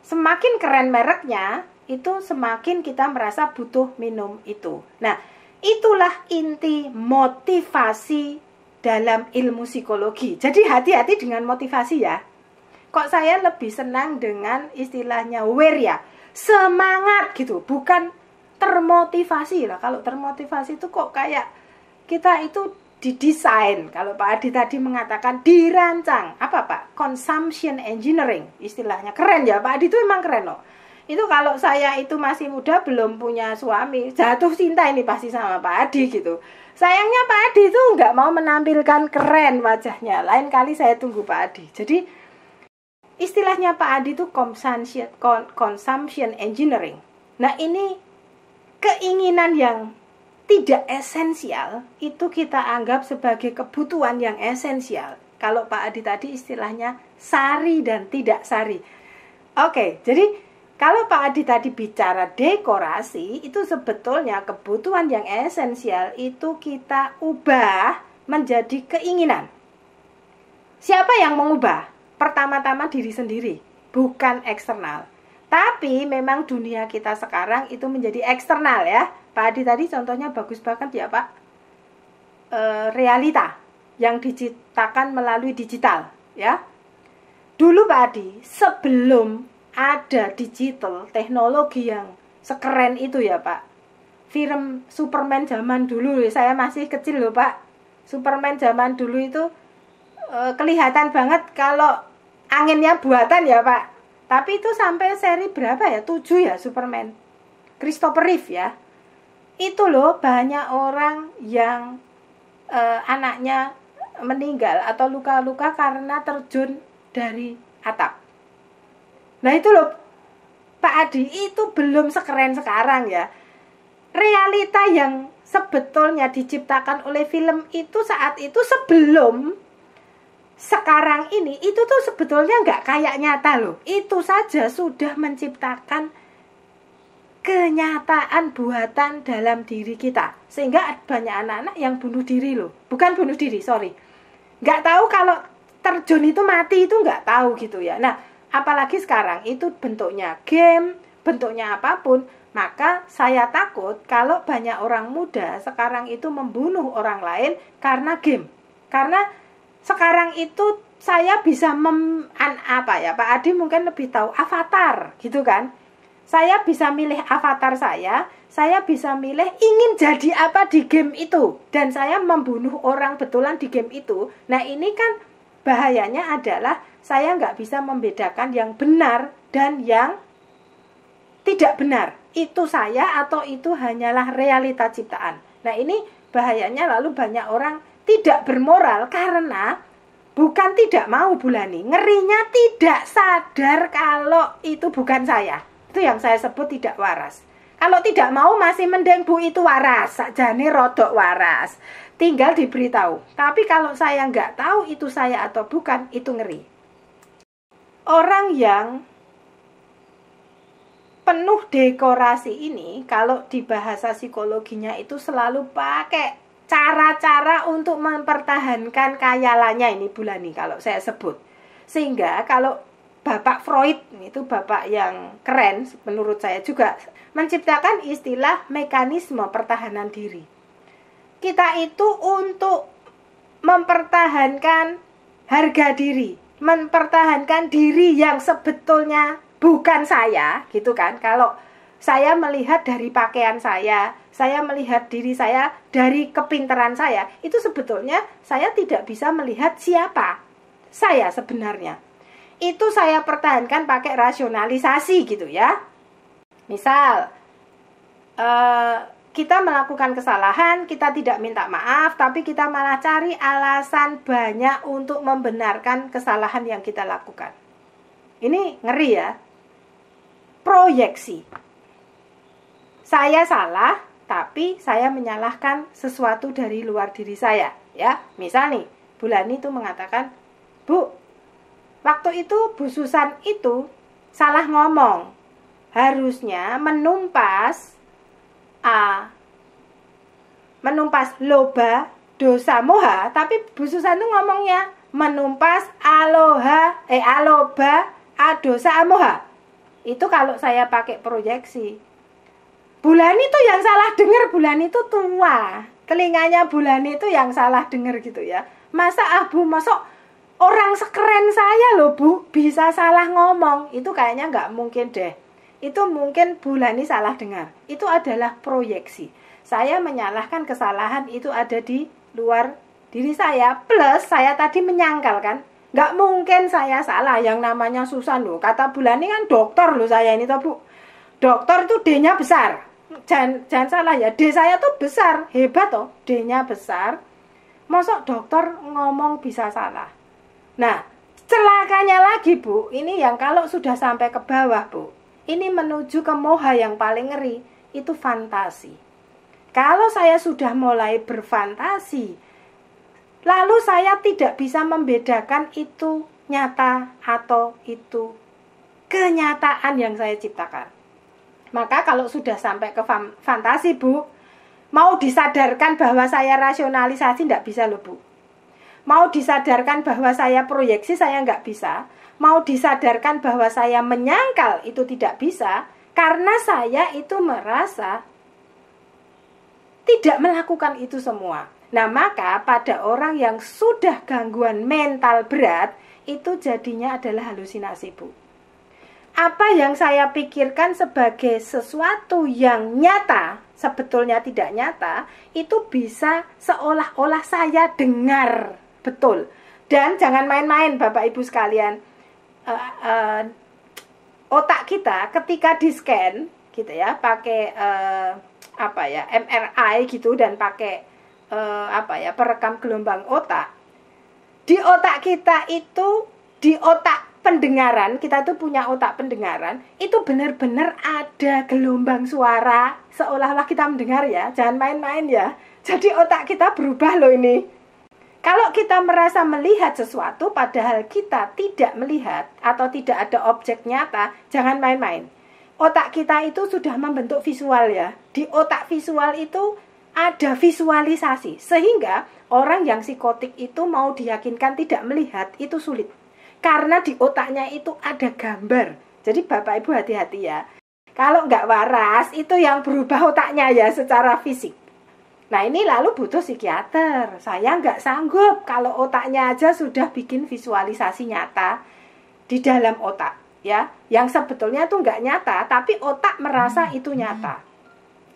semakin keren mereknya, itu semakin kita merasa butuh minum itu. Nah, itulah inti motivasi dalam ilmu psikologi. Jadi hati-hati dengan motivasi ya. Kok saya lebih senang dengan istilahnya wirya, semangat gitu, bukan termotivasi lah. Kalau termotivasi itu kok kayak kita itu didesain. Kalau Pak Adi tadi mengatakan dirancang. Apa Pak? Consumption engineering istilahnya. Keren ya Pak Adi, itu emang keren loh. Itu kalau saya itu masih muda, belum punya suami, jatuh cinta ini pasti sama Pak Adi gitu. Sayangnya Pak Adi itu nggak mau menampilkan keren wajahnya. Lain kali saya tunggu Pak Adi. Jadi istilahnya Pak Adi itu consumption engineering. Nah, ini keinginan yang tidak esensial itu kita anggap sebagai kebutuhan yang esensial. Kalau Pak Adi tadi istilahnya sari dan tidak sari. Oke, jadi kalau Pak Adi tadi bicara dekorasi, itu sebetulnya kebutuhan yang esensial itu kita ubah menjadi keinginan. Siapa yang mengubah? Pertama-tama diri sendiri, bukan eksternal. Tapi memang dunia kita sekarang itu menjadi eksternal ya. Pak Adi tadi contohnya bagus banget ya Pak. Realita yang diciptakan melalui digital ya. Dulu Pak Adi, sebelum ada digital, teknologi yang sekeren itu ya Pak. Film Superman zaman dulu, saya masih kecil loh Pak. Superman zaman dulu itu kelihatan banget kalau anginnya buatan ya Pak. Tapi itu sampai seri berapa ya? 7 ya Superman. Christopher Reeve ya. Itu loh banyak orang yang anaknya meninggal atau luka-luka karena terjun dari atap. Nah itu loh Pak Adi, itu belum sekeren sekarang ya. Realita yang sebetulnya diciptakan oleh film itu saat itu sebelum sekarang ini, itu tuh sebetulnya nggak kayak nyata loh. Itu saja sudah menciptakan kenyataan buatan dalam diri kita. Sehingga banyak anak-anak yang bunuh diri loh. Bukan bunuh diri, sorry. Nggak tahu kalau terjun itu mati, itu nggak tahu gitu ya. Nah, apalagi sekarang itu bentuknya game, bentuknya apapun. Maka saya takut kalau banyak orang muda sekarang itu membunuh orang lain karena game. Karena sekarang itu saya bisa Pak Adi mungkin lebih tahu avatar gitu kan. Saya bisa milih avatar saya bisa milih ingin jadi apa di game itu, dan saya membunuh orang betulan di game itu. Nah ini kan bahayanya adalah saya nggak bisa membedakan yang benar dan yang tidak benar. Itu saya atau itu hanyalah realita ciptaan. Nah ini bahayanya, lalu banyak orang tidak bermoral karena bukan tidak mau Bulani, ngerinya tidak sadar kalau itu bukan saya. Itu yang saya sebut tidak waras. Kalau tidak mau masih mending Bu itu waras, sakjane rodok waras. Tinggal diberitahu. Tapi kalau saya nggak tahu itu saya atau bukan, itu ngeri. Orang yang penuh dekorasi ini, kalau di bahasa psikologinya itu selalu pakai cara-cara untuk mempertahankan kayalannya ini Bulani kalau saya sebut. Sehingga kalau Bapak Freud, itu bapak yang keren menurut saya juga, menciptakan istilah mekanisme pertahanan diri. Kita itu untuk mempertahankan harga diri, mempertahankan diri yang sebetulnya bukan saya, gitu kan. Kalau saya melihat dari pakaian saya melihat diri saya dari kepintaran saya, itu sebetulnya saya tidak bisa melihat siapa saya sebenarnya. Itu saya pertahankan pakai rasionalisasi gitu ya. Misal kita melakukan kesalahan, kita tidak minta maaf, tapi kita malah cari alasan banyak untuk membenarkan kesalahan yang kita lakukan. Ini ngeri ya. Proyeksi. Saya salah, tapi saya menyalahkan sesuatu dari luar diri saya ya. Misal nih, Bulani itu mengatakan, Bu, waktu itu Bu Susan itu salah ngomong. Harusnya menumpas loba dosa moha, tapi Bu Susan itu ngomongnya menumpas aloba adosa amoha. Itu kalau saya pakai proyeksi. Bulan itu yang salah dengar, bulan itu tua. Telinganya bulan itu yang salah dengar gitu ya. Masa Bu, masuk orang sekeren saya loh Bu, bisa salah ngomong. Itu kayaknya nggak mungkin deh. Itu mungkin bulan ini salah dengar. Itu adalah proyeksi. Saya menyalahkan kesalahan itu ada di luar diri saya. Plus saya tadi menyangkal kan. Nggak mungkin saya salah, yang namanya Susan loh. Kata bulan ini kan dokter loh saya ini toh Bu. Dokter itu D-nya besar. Jangan salah ya, D saya tuh besar, hebat toh, D-nya besar. Masuk dokter ngomong bisa salah. Nah, celakanya lagi Bu, ini yang kalau sudah sampai ke bawah Bu, ini menuju ke moha yang paling ngeri, itu fantasi. Kalau saya sudah mulai berfantasi, lalu saya tidak bisa membedakan itu nyata atau itu kenyataan yang saya ciptakan. Maka kalau sudah sampai ke fantasi Bu, mau disadarkan bahwa saya rasionalisasi tidak bisa loh Bu. Mau disadarkan bahwa saya proyeksi saya nggak bisa. Mau disadarkan bahwa saya menyangkal itu tidak bisa. Karena saya itu merasa tidak melakukan itu semua. Nah maka pada orang yang sudah gangguan mental berat, itu jadinya adalah halusinasi Bu. Apa yang saya pikirkan sebagai sesuatu yang nyata, sebetulnya tidak nyata, itu bisa seolah-olah saya dengar betul. Dan jangan main-main Bapak Ibu sekalian, otak kita ketika di scan gitu ya, pakai MRI gitu dan pakai perekam gelombang otak. Di otak kita itu, di otak pendengaran, kita tuh punya otak pendengaran, itu benar-benar ada gelombang suara seolah-olah kita mendengar ya. Jangan main-main ya. Jadi otak kita berubah loh ini. Kalau kita merasa melihat sesuatu padahal kita tidak melihat atau tidak ada objek nyata, jangan main-main. Otak kita itu sudah membentuk visual ya. Di otak visual itu ada visualisasi. Sehingga orang yang psikotik itu mau diyakinkan tidak melihat itu sulit. Karena di otaknya itu ada gambar. Jadi Bapak Ibu hati-hati ya. Kalau nggak waras itu yang berubah otaknya ya secara fisik. Nah ini lalu butuh psikiater. Saya nggak sanggup kalau otaknya aja sudah bikin visualisasi nyata di dalam otak ya. Yang sebetulnya itu nggak nyata, tapi otak merasa itu nyata.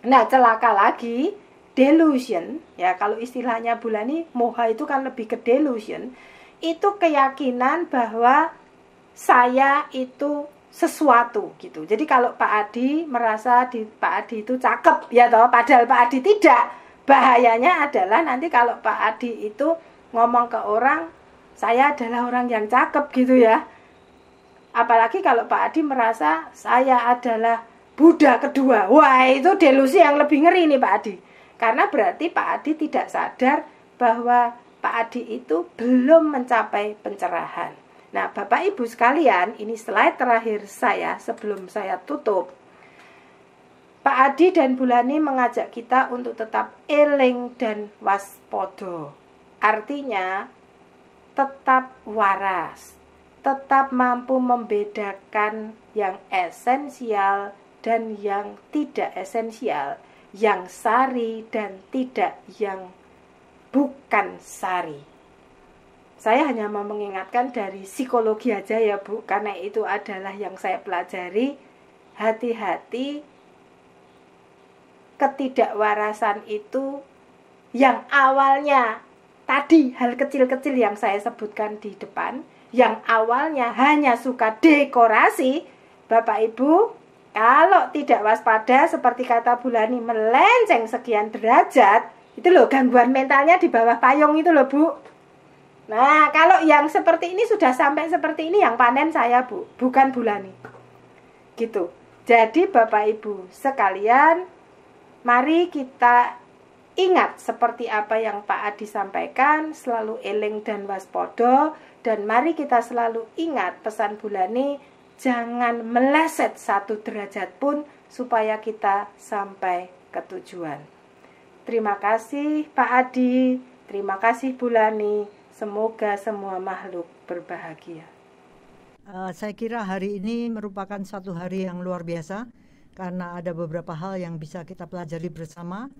Nah celaka lagi, delusion ya, kalau istilahnya Bulani, moha itu kan lebih ke delusion. Itu keyakinan bahwa saya itu sesuatu gitu. Jadi kalau Pak Adi merasa Pak Adi itu cakep ya toh, padahal Pak Adi tidak. Bahayanya adalah nanti kalau Pak Adi itu ngomong ke orang, saya adalah orang yang cakep gitu ya. Apalagi kalau Pak Adi merasa saya adalah Buddha kedua. Wah, itu delusi yang lebih ngeri nih Pak Adi. Karena berarti Pak Adi tidak sadar bahwa Pak Adi itu belum mencapai pencerahan. Nah, Bapak Ibu sekalian, ini slide terakhir saya sebelum saya tutup. Pak Adi dan Bulani mengajak kita untuk tetap eling dan waspada. Artinya, tetap waras, tetap mampu membedakan yang esensial dan yang tidak esensial, yang sari dan tidak yang bukan sari. Saya hanya mau mengingatkan dari psikologi aja ya Bu, karena itu adalah yang saya pelajari. Hati-hati, ketidakwarasan itu yang awalnya tadi hal kecil-kecil yang saya sebutkan di depan, yang awalnya hanya suka dekorasi, Bapak Ibu, kalau tidak waspada seperti kata Bulani melenceng sekian derajat, itu loh gangguan mentalnya di bawah payung itu loh Bu. Nah kalau yang seperti ini sudah sampai seperti ini, yang panen saya Bu, bukan Bulani gitu. Jadi Bapak Ibu sekalian, mari kita ingat seperti apa yang Pak Adi sampaikan, selalu eling dan waspada. Dan mari kita selalu ingat pesan Bulani, jangan meleset 1 derajat pun supaya kita sampai ke tujuan. Terima kasih Pak Adi, terima kasih Bulani. Semoga semua makhluk berbahagia. Saya kira hari ini merupakan satu hari yang luar biasa karena ada beberapa hal yang bisa kita pelajari bersama,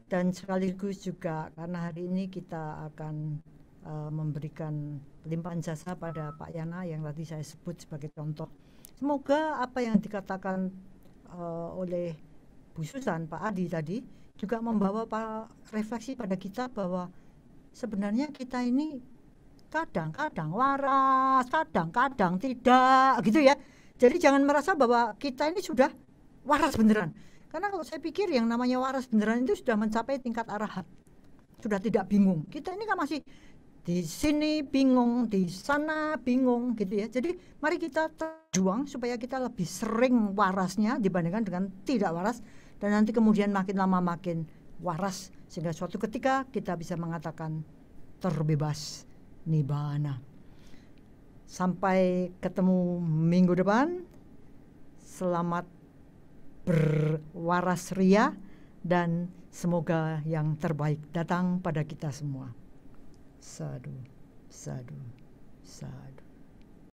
dan sekaligus juga karena hari ini kita akan memberikan limpahan jasa pada Pak Yana yang tadi saya sebut sebagai contoh. Semoga apa yang dikatakan oleh Bu Susan, Pak Adi tadi juga membawa refleksi pada kita bahwa sebenarnya kita ini kadang-kadang waras, kadang-kadang tidak, gitu ya. Jadi jangan merasa bahwa kita ini sudah waras beneran. Karena kalau saya pikir yang namanya waras beneran itu sudah mencapai tingkat arahat. Sudah tidak bingung. Kita ini kan masih di sini bingung, di sana bingung, gitu ya. Jadi mari kita berjuang supaya kita lebih sering warasnya dibandingkan dengan tidak waras, dan nanti kemudian makin lama makin waras sehingga suatu ketika kita bisa mengatakan terbebas Nibbana. Sampai ketemu minggu depan. Selamat berwaras ria dan semoga yang terbaik datang pada kita semua. Sadhu, sadhu, sadhu.